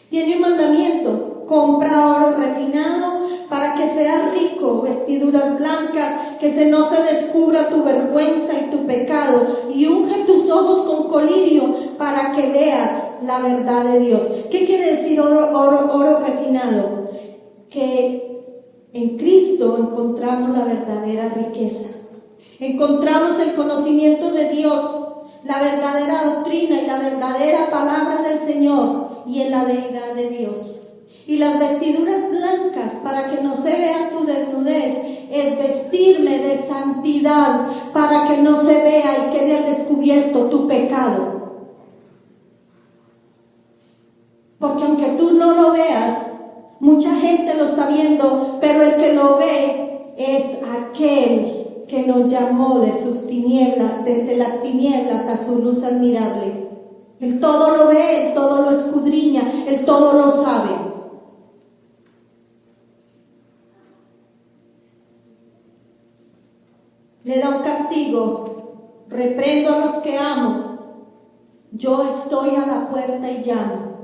Tiene un mandamiento: compra oro refinado para que seas rico, vestiduras blancas, que no se descubra tu vergüenza y tu pecado, y unge tus ojos con colirio para que veas la verdad de Dios. ¿Qué quiere decir oro refinado? Que en Cristo encontramos la verdadera riqueza, encontramos el conocimiento de Dios, la verdadera doctrina y la verdadera palabra del Señor, y en la deidad de Dios. Y las vestiduras blancas, para que no se vea tu desnudez, es vestirme de santidad, para que no se vea y quede al descubierto tu pecado. Porque aunque tú no lo veas, mucha gente lo está viendo, pero el que lo ve es aquel que nos llamó de sus tinieblas, desde las tinieblas a su luz admirable. Él todo lo ve, Él todo lo escudriña, Él todo lo sabe. Le da un castigo: reprendo a los que amo, Yo estoy a la puerta y llamo.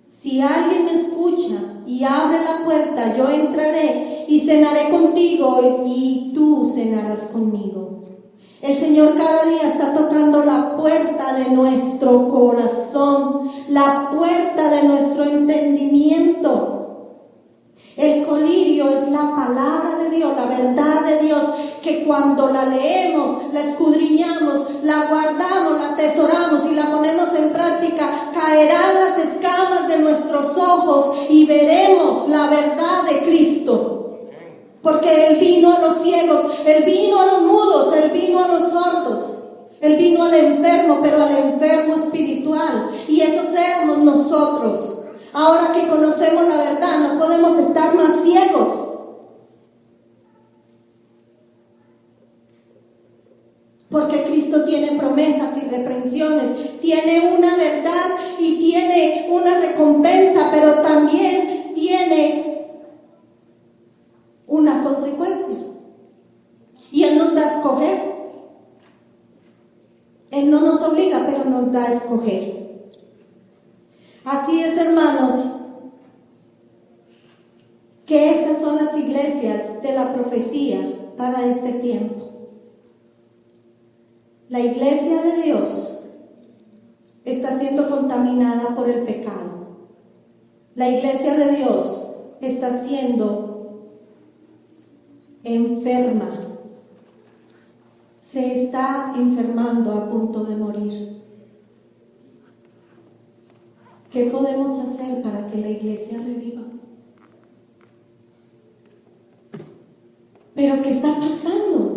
Si alguien me escucha y abre la puerta, yo entraré y cenaré contigo y tú cenarás conmigo. El Señor cada día está tocando la puerta de nuestro corazón, la puerta de nuestro entendimiento. El colirio es la palabra de Dios, la verdad de Dios, que cuando la leemos, la escudriñamos, la guardamos, la atesoramos y la ponemos en práctica, caerán las escamas de nuestros ojos y veremos la verdad de Cristo. Porque Él vino a los ciegos, Él vino a los mudos, Él vino a los sordos, Él vino al enfermo, pero al enfermo espiritual. Y esos éramos nosotros. Ahora que conocemos la verdad, no podemos estar más ciegos. Porque Cristo tiene promesas y reprensiones, tiene una verdad y tiene una recompensa, pero también tiene una consecuencia. Y Él nos da a escoger. Él no nos obliga, pero nos da a escoger. Así es, hermanos, que estas son las iglesias de la profecía para este tiempo. La iglesia de Dios está siendo contaminada por el pecado. La iglesia de Dios está siendo enferma. Se está enfermando a punto de morir. ¿Qué podemos hacer para que la iglesia reviva? ¿Pero qué está pasando?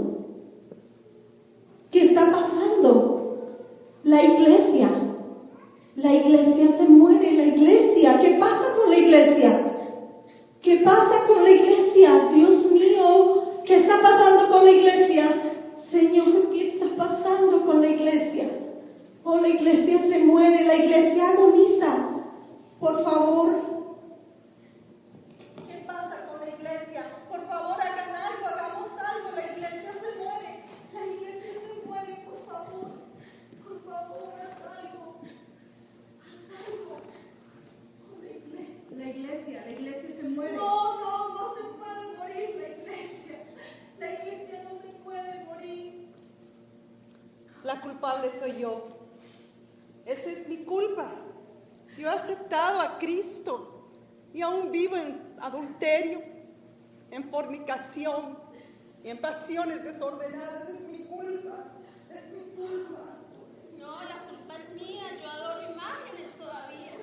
¿Qué está pasando? La iglesia se muere, la iglesia. ¿Qué pasa con la iglesia? ¿Qué pasa con la iglesia? Dios mío, ¿qué está pasando con la iglesia? Señor, ¿qué está pasando con la iglesia? Oh, la iglesia se muere, la iglesia agoniza. Por favor, ¿qué pasa con la iglesia? Por favor, hagan algo, hagamos algo. La iglesia se muere, la iglesia se muere, por favor, haz algo. Haz algo con la iglesia. La iglesia se muere. No se puede morir la iglesia. La iglesia no se puede morir. La culpable soy yo. Esa es mi culpa. Yo he aceptado a Cristo y aún vivo en adulterio, en fornicación y en pasiones desordenadas. Es mi culpa. Es mi culpa. No, la culpa es mía. Yo adoro imágenes todavía.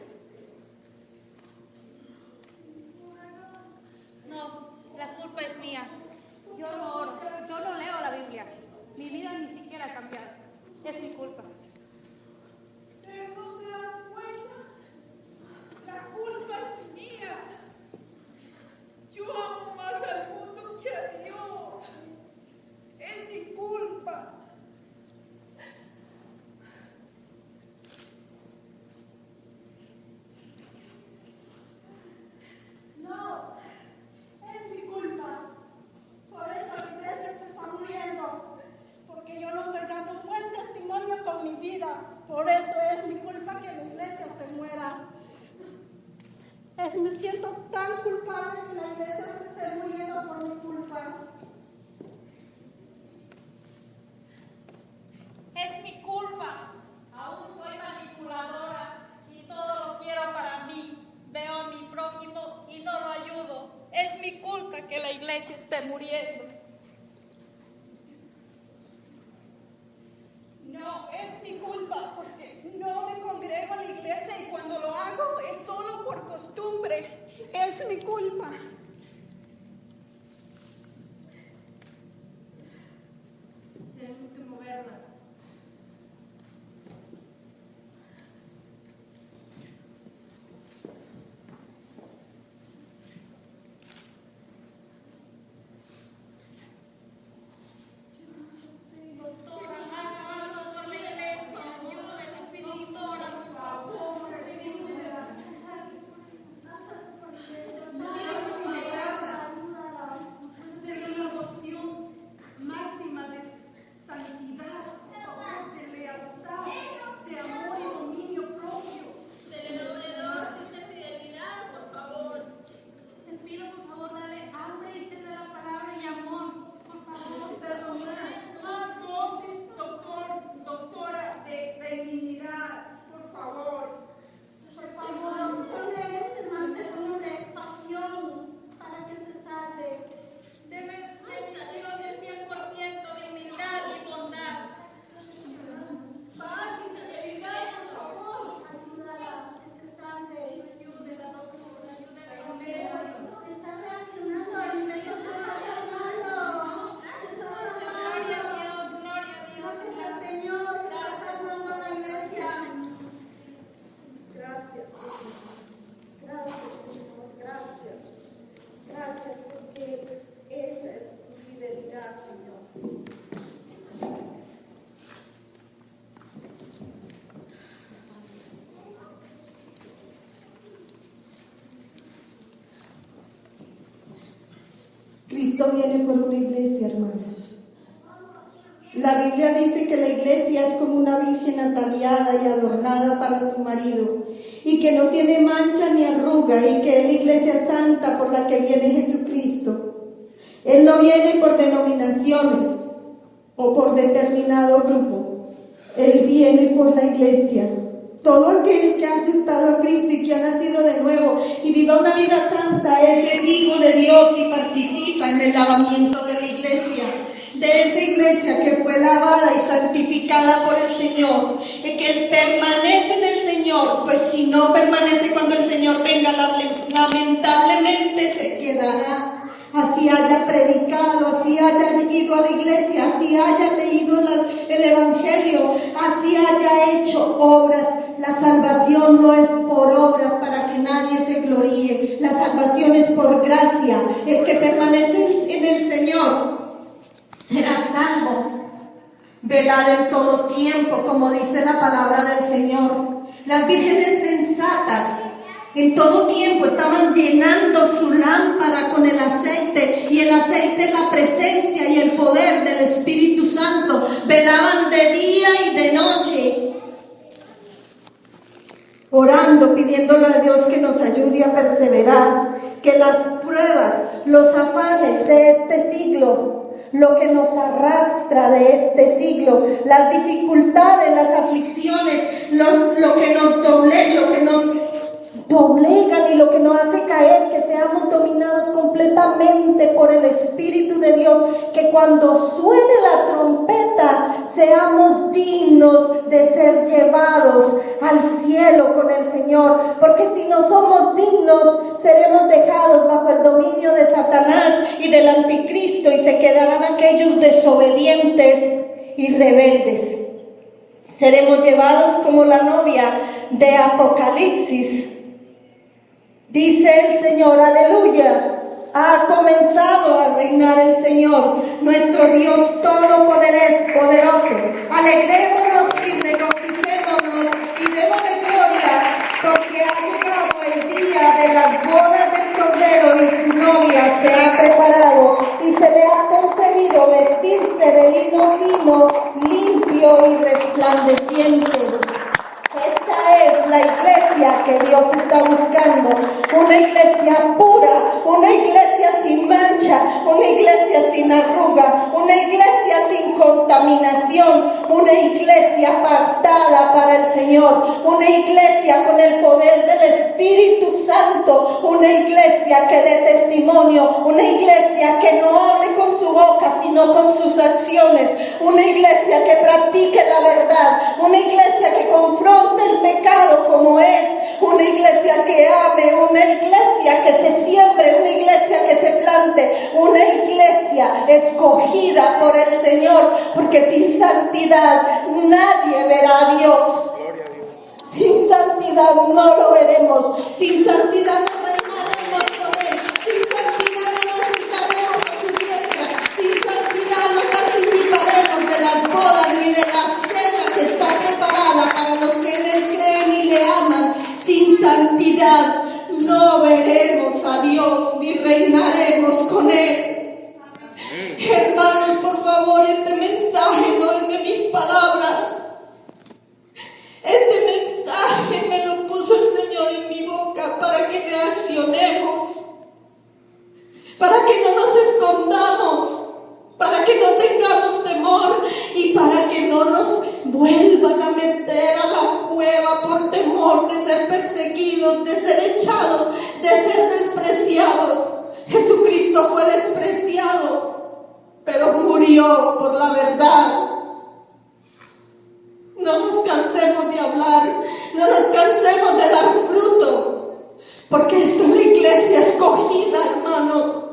No, la culpa es mía. Yo no oro. Yo no leo la Biblia. Mi vida ni siquiera ha cambiado. Es mi culpa. ¿Ustedes no se dan cuenta? La culpa es mía. Yo amo más al mundo que a Dios. Es mi culpa. No, es mi culpa. Por eso la iglesia se está muriendo. Porque yo no estoy dando un buen testimonio con mi vida. Por eso es mi culpa que la iglesia se muera. Me siento tan culpable que la iglesia se esté muriendo por mi culpa. Es mi culpa. Aún soy manipuladora y todo lo quiero para mí. Veo a mi prójimo y no lo ayudo. Es mi culpa que la iglesia esté muriendo. No, es mi culpa porque no me congrego a la iglesia y cuando lo hago es solo por costumbre. Es mi culpa. Tenemos que moverla. Cristo viene por una iglesia, hermanos. La Biblia dice que la iglesia es como una virgen ataviada y adornada para su marido, y que no tiene mancha ni arruga, y que es la iglesia santa por la que viene Jesucristo. Él no viene por denominaciones o por determinado grupo. Él viene por la iglesia. Todo aquel que ha aceptado a Cristo y que ha nacido de nuevo y viva una vida santa es hijo de Dios y participa en el lavamiento de la iglesia. De esa iglesia que fue lavada y santificada por el Señor, y que Él permanece en el Señor, pues si no permanece cuando el Señor venga, lamentablemente se quedará. Así haya predicado, así haya ido a la iglesia, así haya leído el Evangelio, así haya hecho obras. La salvación no es por obras para que nadie se gloríe. La salvación es por gracia. El que permanece en el Señor será salvo. Velad en todo tiempo, como dice la palabra del Señor. Las vírgenes sensatas en todo tiempo estaban llenando su lámpara con el aceite, y el aceite es la presencia y el poder del Espíritu Santo. Velaban de día y de noche, orando, pidiéndole a Dios que nos ayude a perseverar, que las pruebas, los afanes de este siglo, lo que nos arrastra de este siglo, las dificultades, las aflicciones, lo que nos doblegan y lo que nos hace caer, que seamos dominados completamente por el Espíritu de Dios, que cuando suene la trompeta seamos dignos de ser llevados al cielo con el Señor, porque si no somos dignos seremos dejados bajo el dominio de Satanás y del anticristo, y se quedarán aquellos desobedientes y rebeldes. Seremos llevados como la novia de Apocalipsis. Dice el Señor, aleluya, ha comenzado a reinar el Señor, nuestro Dios todopoderoso. Alegrémonos y regocijémonos y démosle gloria, porque ha llegado el día de las bodas del Cordero y su novia se ha preparado y se le ha concedido vestirse de lino fino, limpio y resplandeciente. Esta es la iglesia que Dios está buscando, una iglesia pura, una iglesia sin mancha, una iglesia sin arruga, una iglesia sin contaminación, una iglesia apartada para el Señor, una iglesia con el poder del Espíritu Santo, una iglesia que dé testimonio, una iglesia que no hable con su boca sino con sus acciones, una iglesia que practique la verdad, una iglesia que confronte el pecado como es, una iglesia que ame, una iglesia que se siembre, una iglesia que se plante, una iglesia escogida por el Señor, porque sin santidad nadie verá a Dios. Sin santidad no lo veremos, sin santidad no reinaremos con Él, sin santidad no nos sentaremos a su diestra, sin santidad no participaremos de las bodas ni de la cena que está preparada para los que en Él creen y le aman. Sin santidad no veremos a Dios ni reinaremos con Él. Hermanos, por favor, este mensaje no es de mis palabras. Este mensaje me lo puso el Señor en mi boca para que reaccionemos, para que no nos escondamos, para que no tengamos temor y para que no nos vuelvan a meter a la cueva por temor de ser perseguidos, de ser echados, de ser despreciados. Jesucristo fue despreciado, pero murió por la verdad. No nos cansemos de hablar, no nos cansemos de dar fruto, porque esta es la iglesia escogida, hermanos.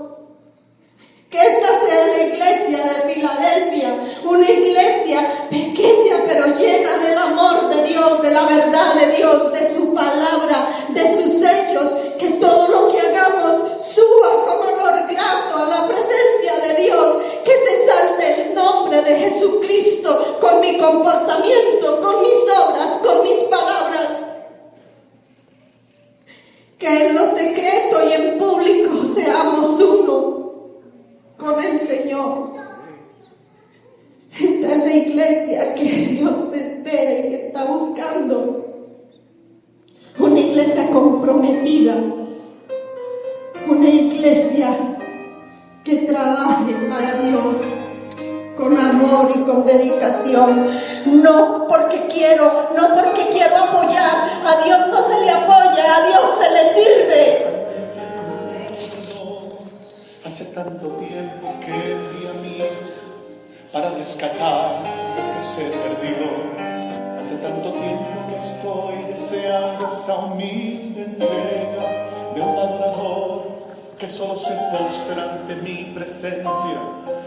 Que esta sea la iglesia de Filadelfia, una iglesia pequeña pero llena del amor de Dios, de la verdad de Dios, de su palabra, de sus hechos, que todo lo que hagamos suba con olor grato a la presencia de Dios, que se salte el nombre de Jesucristo con mi comportamiento, con mis obras, con mis palabras. Que en lo secreto y en público seamos uno. Señor está en la iglesia que Dios espera y que está buscando. Una iglesia comprometida, una iglesia que trabaje para Dios con amor y con dedicación, no porque quiero apoyar. A Dios no se le apoya, a Dios se le sirve. Hace tanto tiempo que envié a mí para rescatar lo que se perdió. Hace tanto tiempo que estoy deseando esa humilde entrega de un adorador que solo se postra ante mi presencia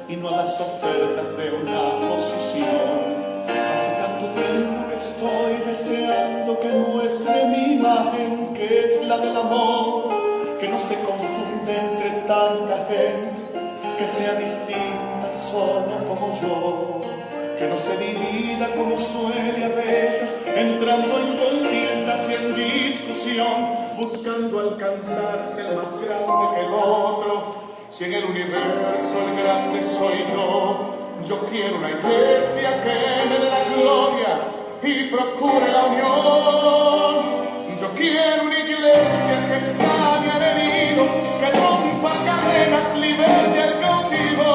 y no a las ofertas de una posición. Hace tanto tiempo que estoy deseando que muestre mi imagen, que es la del amor, que no se confunde entre tanta gente, que sea distinta solo como yo, que no se divida como suele a veces, entrando en contiendas y en discusión, buscando alcanzarse el más grande que el otro. Si en el universo el grande soy yo quiero una iglesia que me dé la gloria y procure la unión. Yo quiero una iglesia que sane al herido, que rompa cadenas, liberte al cautivo,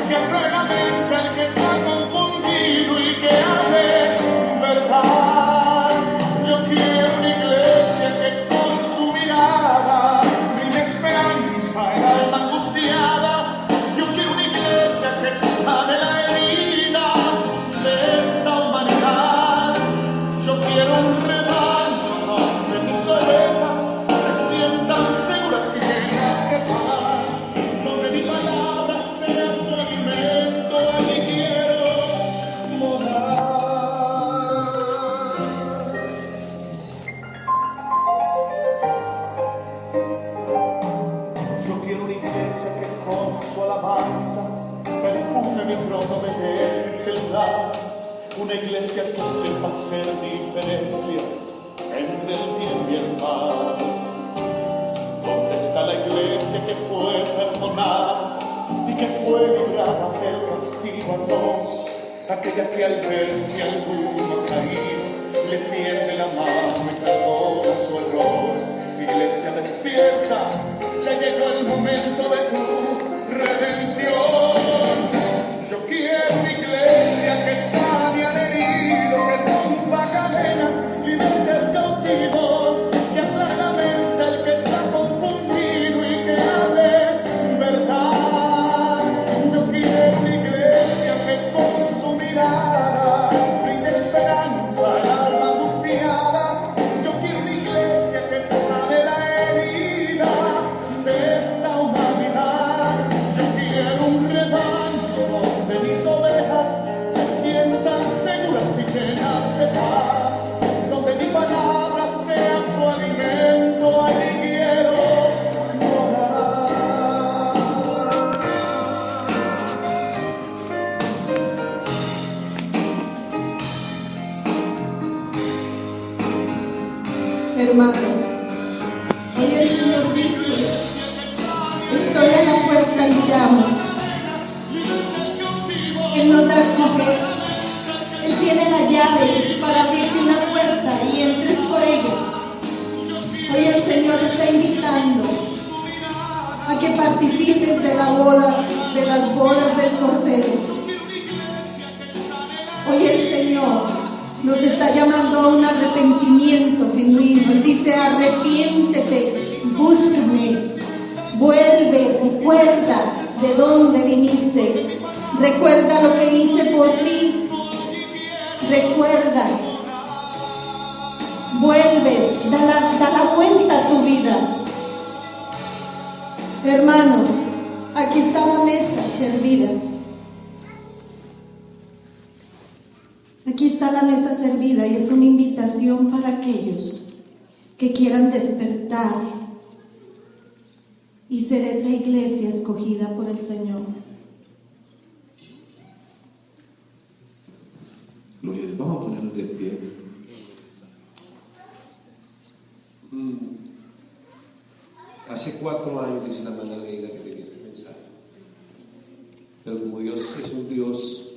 que plenamente al que está confundido y que ame verdad. Yo quiero una iglesia que con su mirada brinde esperanza el alma angustiada. Yo quiero una iglesia que sane la herida de esta humanidad. Yo quiero un rebaño donde mis ovejas se sientan seguras y llenas de paz, donde mi palabra sea su alimento, allí quiero morar. Yo quiero una iglesia que con su alabanza perfume mi trono, me deje celebrar. Una iglesia que sepa hacer diferencia entre el bien y el mal. ¿Dónde está la iglesia que fue perdonada y que fue librada del castigo atroz? Aquella que al ver si alguno caído le tiende la mano y perdona su error. Iglesia despierta, ya llegó el momento de tu redención. Yo quiero una iglesia que sane al herido, que rompa cadenas, liberte al cautivo, que aclare la mente al que está confundido y que hable verdad. Yo quiero una iglesia que con su mirada brinde esperanza al alma angustiada. Yo quiero una iglesia que sane la herida de esta humanidad. Yo quiero un rebaño donde mis ovejas se sientan seguras y llenas de paz, donde mi palabra sea su alimento, allí quiero morar. Hermanos, hoy el Señor dice: estoy a la puerta y llamo. Él nos da a escoger. Él tiene la llave para abrirte una puerta y entres por ella. Hoy el Señor está invitando a que participes de la boda, de las bodas del Cordero. Hoy el Señor nos está llamando a un arrepentimiento genuino. Él dice: arrepiéntete, búscame, vuelve, recuerda de dónde viniste, recuerda lo que hice por ti, recuerda, vuelve, da la vuelta a tu vida. Hermanos, aquí está la mesa servida. Aquí está la mesa servida y es una invitación para aquellos que quieran despertar y ser esa iglesia escogida por el Señor. Gloria a Dios. Vamos a ponernos de pie. Hace 4 años, dice la hermana Leida, que tenía este mensaje. Pero como Dios es un Dios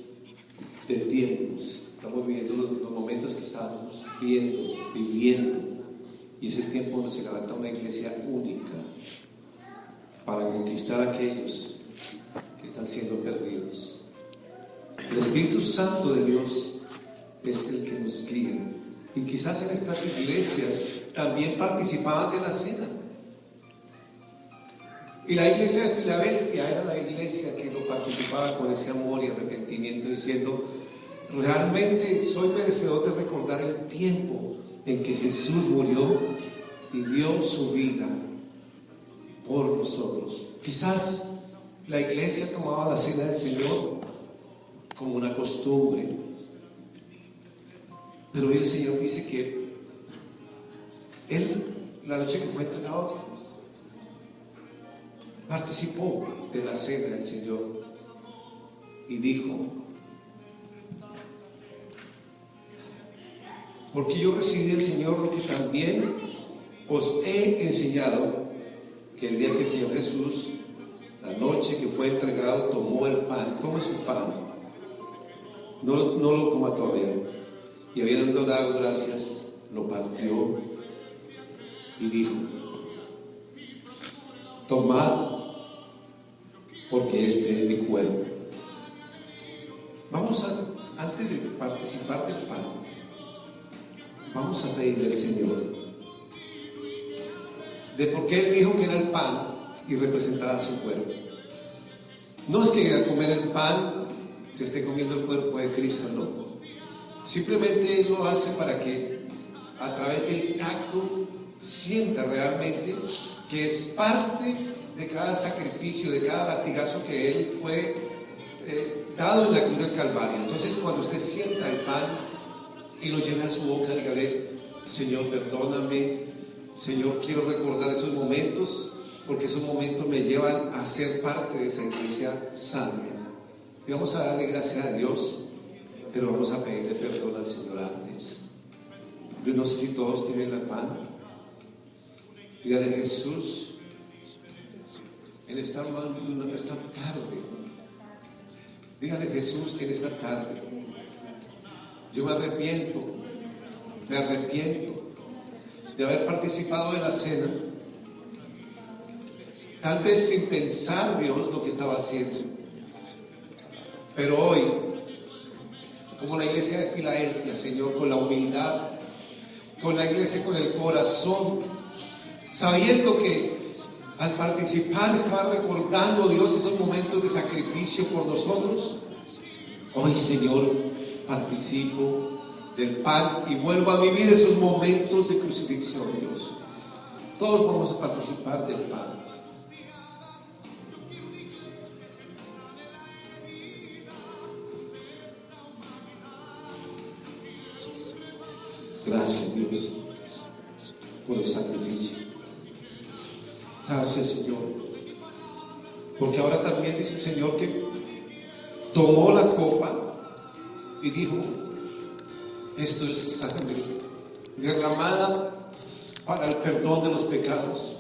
de tiempos, estamos viviendo los momentos que estamos viviendo, y es el tiempo donde se levanta una iglesia única para conquistar a aquellos que están siendo perdidos. El Espíritu Santo de Dios es el que nos guía, y quizás en estas iglesias también participaban de la cena. Y la iglesia de Filadelfia era la iglesia que lo participaba con ese amor y arrepentimiento, diciendo: realmente soy merecedor de recordar el tiempo en que Jesús murió y dio su vida por nosotros. Quizás la iglesia tomaba la cena del Señor como una costumbre, pero hoy el Señor dice que Él, la noche que fue entregado, participó de la cena del Señor y dijo: porque yo recibí del Señor lo que también os he enseñado, que el día que el Señor Jesús, la noche que fue entregado, tomó el pan. Toma su pan, no lo coma todavía, y habiendo dado gracias, lo partió y dijo: tomad, porque este es mi cuerpo. Antes de participar del pan, vamos a pedirle al Señor de por qué Él dijo que era el pan y representaba su cuerpo. No es que al comer el pan se esté comiendo el cuerpo de Cristo, no. Simplemente Él lo hace para que a través del acto sienta realmente que es parte de cada sacrificio, de cada latigazo que Él fue dado en la cruz del Calvario. Entonces, cuando usted sienta el pan y lo lleve a su boca, dígale: Señor, perdóname. Señor, quiero recordar esos momentos, porque esos momentos me llevan a ser parte de esa iglesia santa. Y vamos a darle gracias a Dios, pero vamos a pedirle perdón al Señor antes. Yo no sé si todos tienen el pan. Dígale: Jesús, en esta tarde, dígale: Jesús, en esta tarde, yo me arrepiento de haber participado de la cena, tal vez sin pensar, Dios, lo que estaba haciendo. Pero hoy, como la iglesia de Filadelfia, Señor, con la humildad, con la iglesia con el corazón, sabiendo que al participar estaba recordando, Dios, esos momentos de sacrificio por nosotros, hoy, Señor, participo del pan y vuelvo a vivir esos momentos de crucifixión, Dios. Todos vamos a participar del pan. Gracias, Dios, por el sacrificio. Gracias, Señor, porque ahora también dice el Señor que tomó la copa y dijo: esto es sangre derramada para el perdón de los pecados.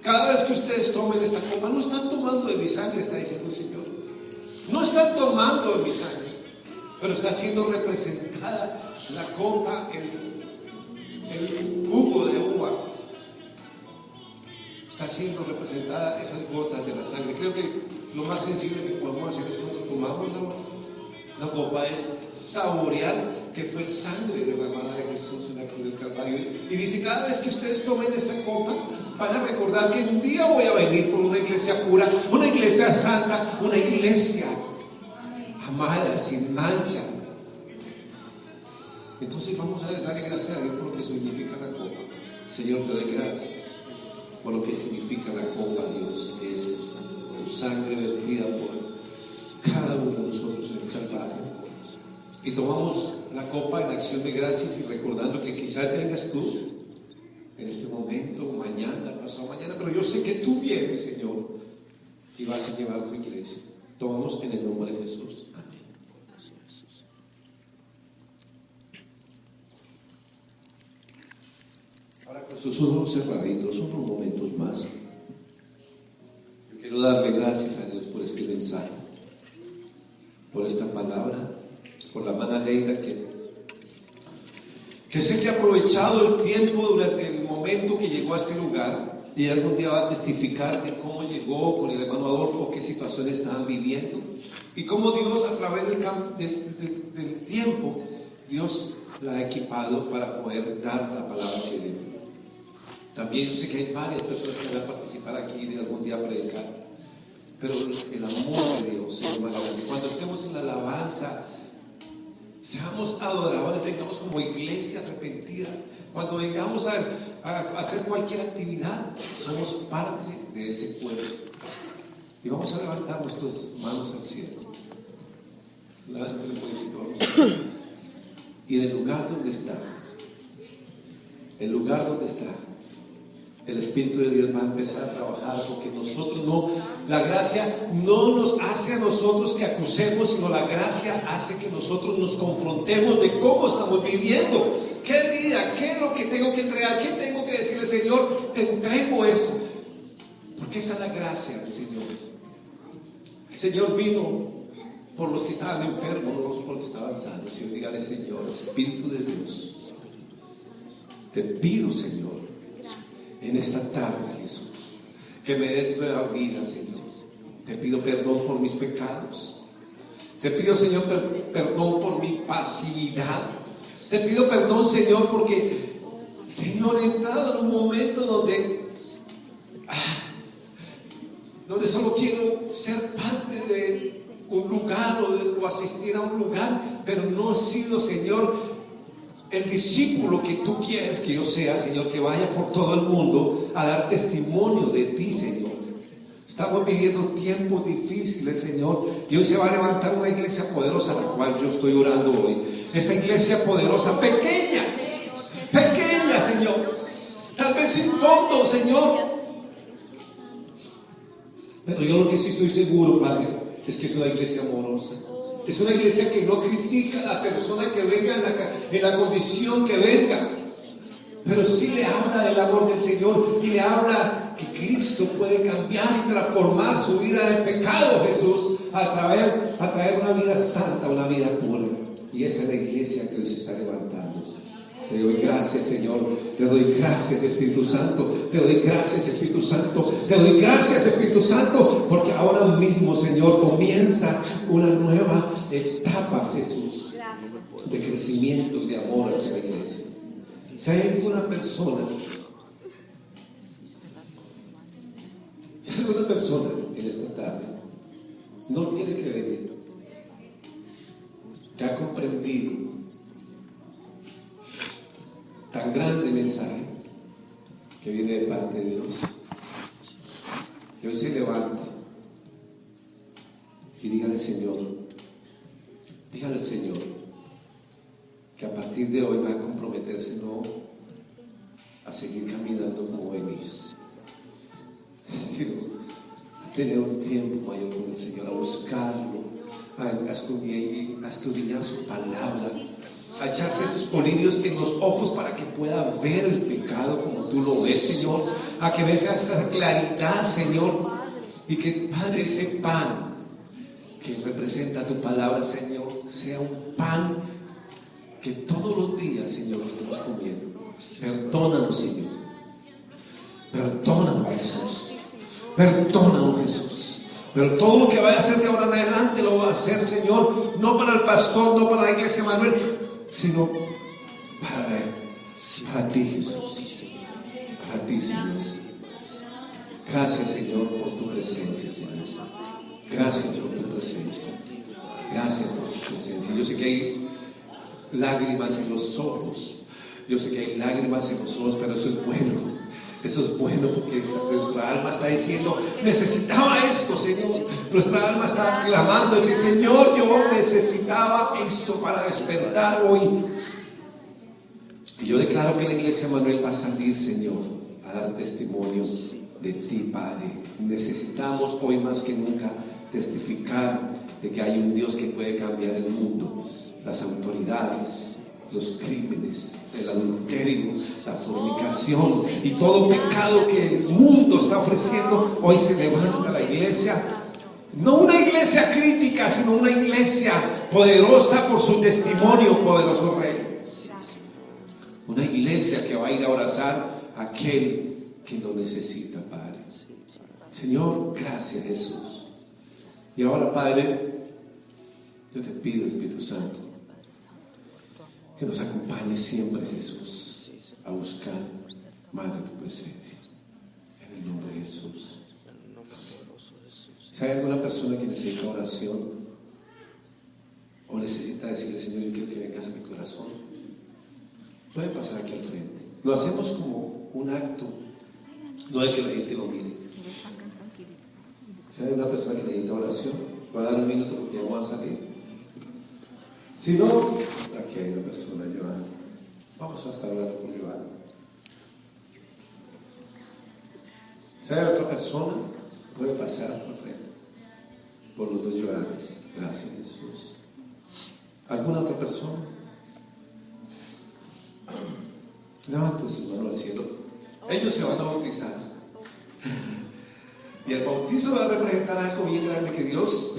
Cada vez que ustedes tomen esta copa, no están tomando de mi sangre, está diciendo el Señor. No están tomando de mi sangre, pero está siendo representada la copa, el jugo de uva. Está siendo representada esas gotas de la sangre. Creo que lo más sensible que podemos hacer es cuando tomamos la copa, es saborear que fue sangre derramada de Jesús en la cruz del Calvario. Y dice: cada vez que ustedes tomen esta copa, van a recordar que un día voy a venir por una iglesia pura, una iglesia santa, una iglesia amada, sin mancha. Entonces vamos a darle gracias a Dios por lo que significa la copa. Señor, te doy gracias por lo que significa la copa, Dios, que es tu sangre vertida por cada uno de nosotros en el Calvario. Y tomamos la copa en acción de gracias y recordando que quizás vengas tú en este momento, mañana, pasado mañana, pero yo sé que tú vienes, Señor, y vas a llevar tu iglesia. Tomamos en el nombre de Jesús. Amén. Ahora con sus ojos cerraditos, unos momentos más. Yo quiero darle gracias a Dios por este mensaje. por esta palabra, por la hermana Leida que sé que ha aprovechado el tiempo durante el momento que llegó a este lugar, y algún día va a testificar de cómo llegó con el hermano Adolfo, qué situaciones estaban viviendo, y cómo Dios a través del tiempo, Dios la ha equipado para poder dar la palabra que debe. También yo sé que hay varias personas que van a participar aquí de algún día predicar, pero el amor de Dios es más grande. Cuando estemos en la alabanza, seamos adoradores, vengamos como iglesia arrepentida. Cuando vengamos a hacer cualquier actividad, somos parte de ese pueblo. Y vamos a levantar nuestras manos al cielo. Y en el lugar donde está, el Espíritu de Dios va a empezar a trabajar, porque nosotros no, la gracia no nos hace a nosotros que acusemos, sino la gracia hace que nosotros nos confrontemos de cómo estamos viviendo. ¿Qué vida? ¿Qué es lo que tengo que entregar? ¿Qué tengo que decirle, Señor? Te entrego esto. Porque esa es la gracia del Señor. El Señor vino por los que estaban enfermos, no por los que estaban sanos. Y yo dígale, Señor, Espíritu de Dios, te pido, Señor, en esta tarde, Jesús, que me des nueva vida, Señor. Te pido perdón por mis pecados. Te pido, Señor, perdón por mi pasividad. Te pido perdón, Señor, porque, Señor, he entrado en un momento donde solo quiero ser parte de un lugar o asistir a un lugar, pero no he sido, Señor, el discípulo que tú quieres que yo sea, Señor, que vaya por todo el mundo a dar testimonio de ti, Señor. Estamos viviendo tiempos difíciles, Señor, y hoy se va a levantar una iglesia poderosa, a la cual yo estoy orando hoy. Esta iglesia poderosa, pequeña, Señor, tal vez sin fondo, Señor, pero yo lo que sí estoy seguro, Padre, es que es una iglesia amorosa. Es una iglesia que no critica a la persona que venga en la condición que venga, pero sí le habla del amor del Señor y le habla que Cristo puede cambiar y transformar su vida de pecado, Jesús, a traer una vida santa, una vida pura. Y esa es la iglesia que hoy se está levantando. Te doy gracias, Señor. Te doy gracias, Espíritu Santo. Te doy gracias, Espíritu Santo. Te doy gracias, Espíritu Santo, porque ahora mismo, Señor, comienza una nueva etapa, Jesús, de crecimiento y de amor hacia la iglesia. Si hay alguna persona en esta tarde no tiene que venir, que ha comprendido tan grande mensaje que viene de parte de Dios, que hoy se levante y dígale al Señor que a partir de hoy va a comprometerse no a seguir caminando como venís, sino a tener un tiempo mayor con el Señor, a buscarlo, a escudriñar su palabra, a echarse esos colirios en los ojos para que pueda ver el pecado como tú lo ves, Señor, a que vea esa claridad, Señor, y que, Padre, ese pan que representa tu palabra, Señor, sea un pan que todos los días, Señor, lo estamos comiendo. Perdónanos, Señor. Perdónanos, Jesús. Perdónanos, Jesús. Pero todo lo que vaya a hacer de ahora en adelante lo va a hacer, Señor, no para el pastor, no para la iglesia Manuel, sino para ti, Jesús. Para ti, Señor. Gracias, Señor, por tu presencia, Señor. Gracias por tu presencia. Gracias por tu presencia. Yo sé que hay lágrimas en los ojos. Yo sé que hay lágrimas en los ojos, pero eso es bueno. Eso es bueno porque nuestra alma está diciendo, necesitaba esto, Señor. Nuestra alma está clamando, dice, Señor, yo necesitaba esto para despertar hoy. Y yo declaro que la iglesia Manuel va a salir, Señor, a dar testimonio de ti, Padre. Necesitamos hoy más que nunca testificar de que hay un Dios que puede cambiar el mundo, las autoridades, los crímenes, el adulterio, la fornicación y todo pecado que el mundo está ofreciendo. Hoy se levanta la iglesia, no una iglesia iglesia crítica, sino una iglesia poderosa por su testimonio, poderoso Rey. Una iglesia que va a ir a abrazar a aquel que lo necesita, Padre. Señor, gracias, Jesús. Y ahora, Padre, yo te pido, Espíritu Santo, que nos acompañe siempre, Jesús, a buscar más de tu presencia. En el nombre de Jesús. Si hay alguna persona que necesita oración o necesita decirle, Señor, yo quiero que vengas a mi corazón, puede pasar aquí al frente. Lo hacemos como un acto, no es que la gente lo mire. Si hay una persona que necesita oración, voy a dar un minuto porque vamos a salir. Si no, aquí hay una persona, Joana. Vamos a estar hablando con Joana. Si hay otra persona, puede pasar por frente, por los dos Joanes. Gracias, Jesús. ¿Alguna otra persona? Levante su mano al cielo. Ellos se van a bautizar. Y el bautizo va a representar algo bien grande que Dios,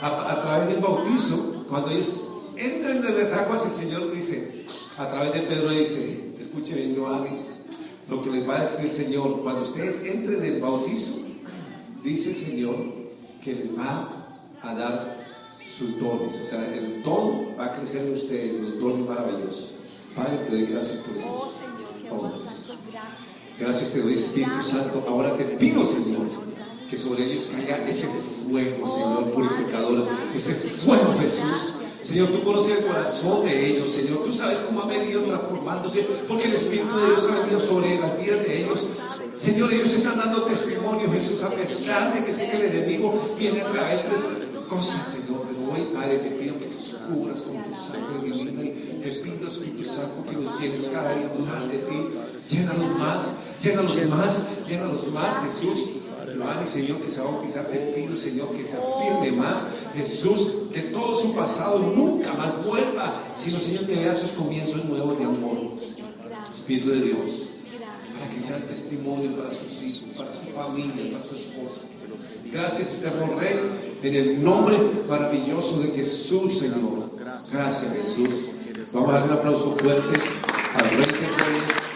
a través del bautizo, cuando ellos entren en las aguas, el Señor dice, a través de Pedro dice, escuchen bien, Joanes, lo que les va a decir el Señor, cuando ustedes entren en el bautizo, dice el Señor que les va a dar sus dones, o sea, el don va a crecer en ustedes, los dones maravillosos. Padre, te doy gracias por eso. Gracias te doy, Espíritu Santo. Ahora te pido, Señor, que sobre ellos caiga ese fuego, Señor, purificador, ese fuego, Jesús. Señor, tú conoces el corazón de ellos, Señor. Tú sabes cómo han venido transformándose, porque el Espíritu de Dios ha venido sobre las vidas de ellos. Señor, ellos están dando testimonio, Jesús, a pesar de que sé que el enemigo viene a través de cosas, Señor. Pero hoy, Padre, te pido que tú cubras con tu sangre divina y te pido, Espíritu Santo, que los llenes cada día más de ti. Llénalos más, llénalos más, llénalos más, Jesús. Padre, Señor, que se va a bautizar, te pido, Señor, que se afirme más, Jesús, que todo su pasado nunca más vuelva, sino, Señor, que vea sus comienzos nuevos de amor. Espíritu de Dios, para que sea el testimonio para sus hijos, para su familia, para su esposa. Gracias, eterno Rey, en el nombre maravilloso de Jesús, Señor. Gracias, Jesús. Vamos a dar un aplauso fuerte al Rey de Reyes.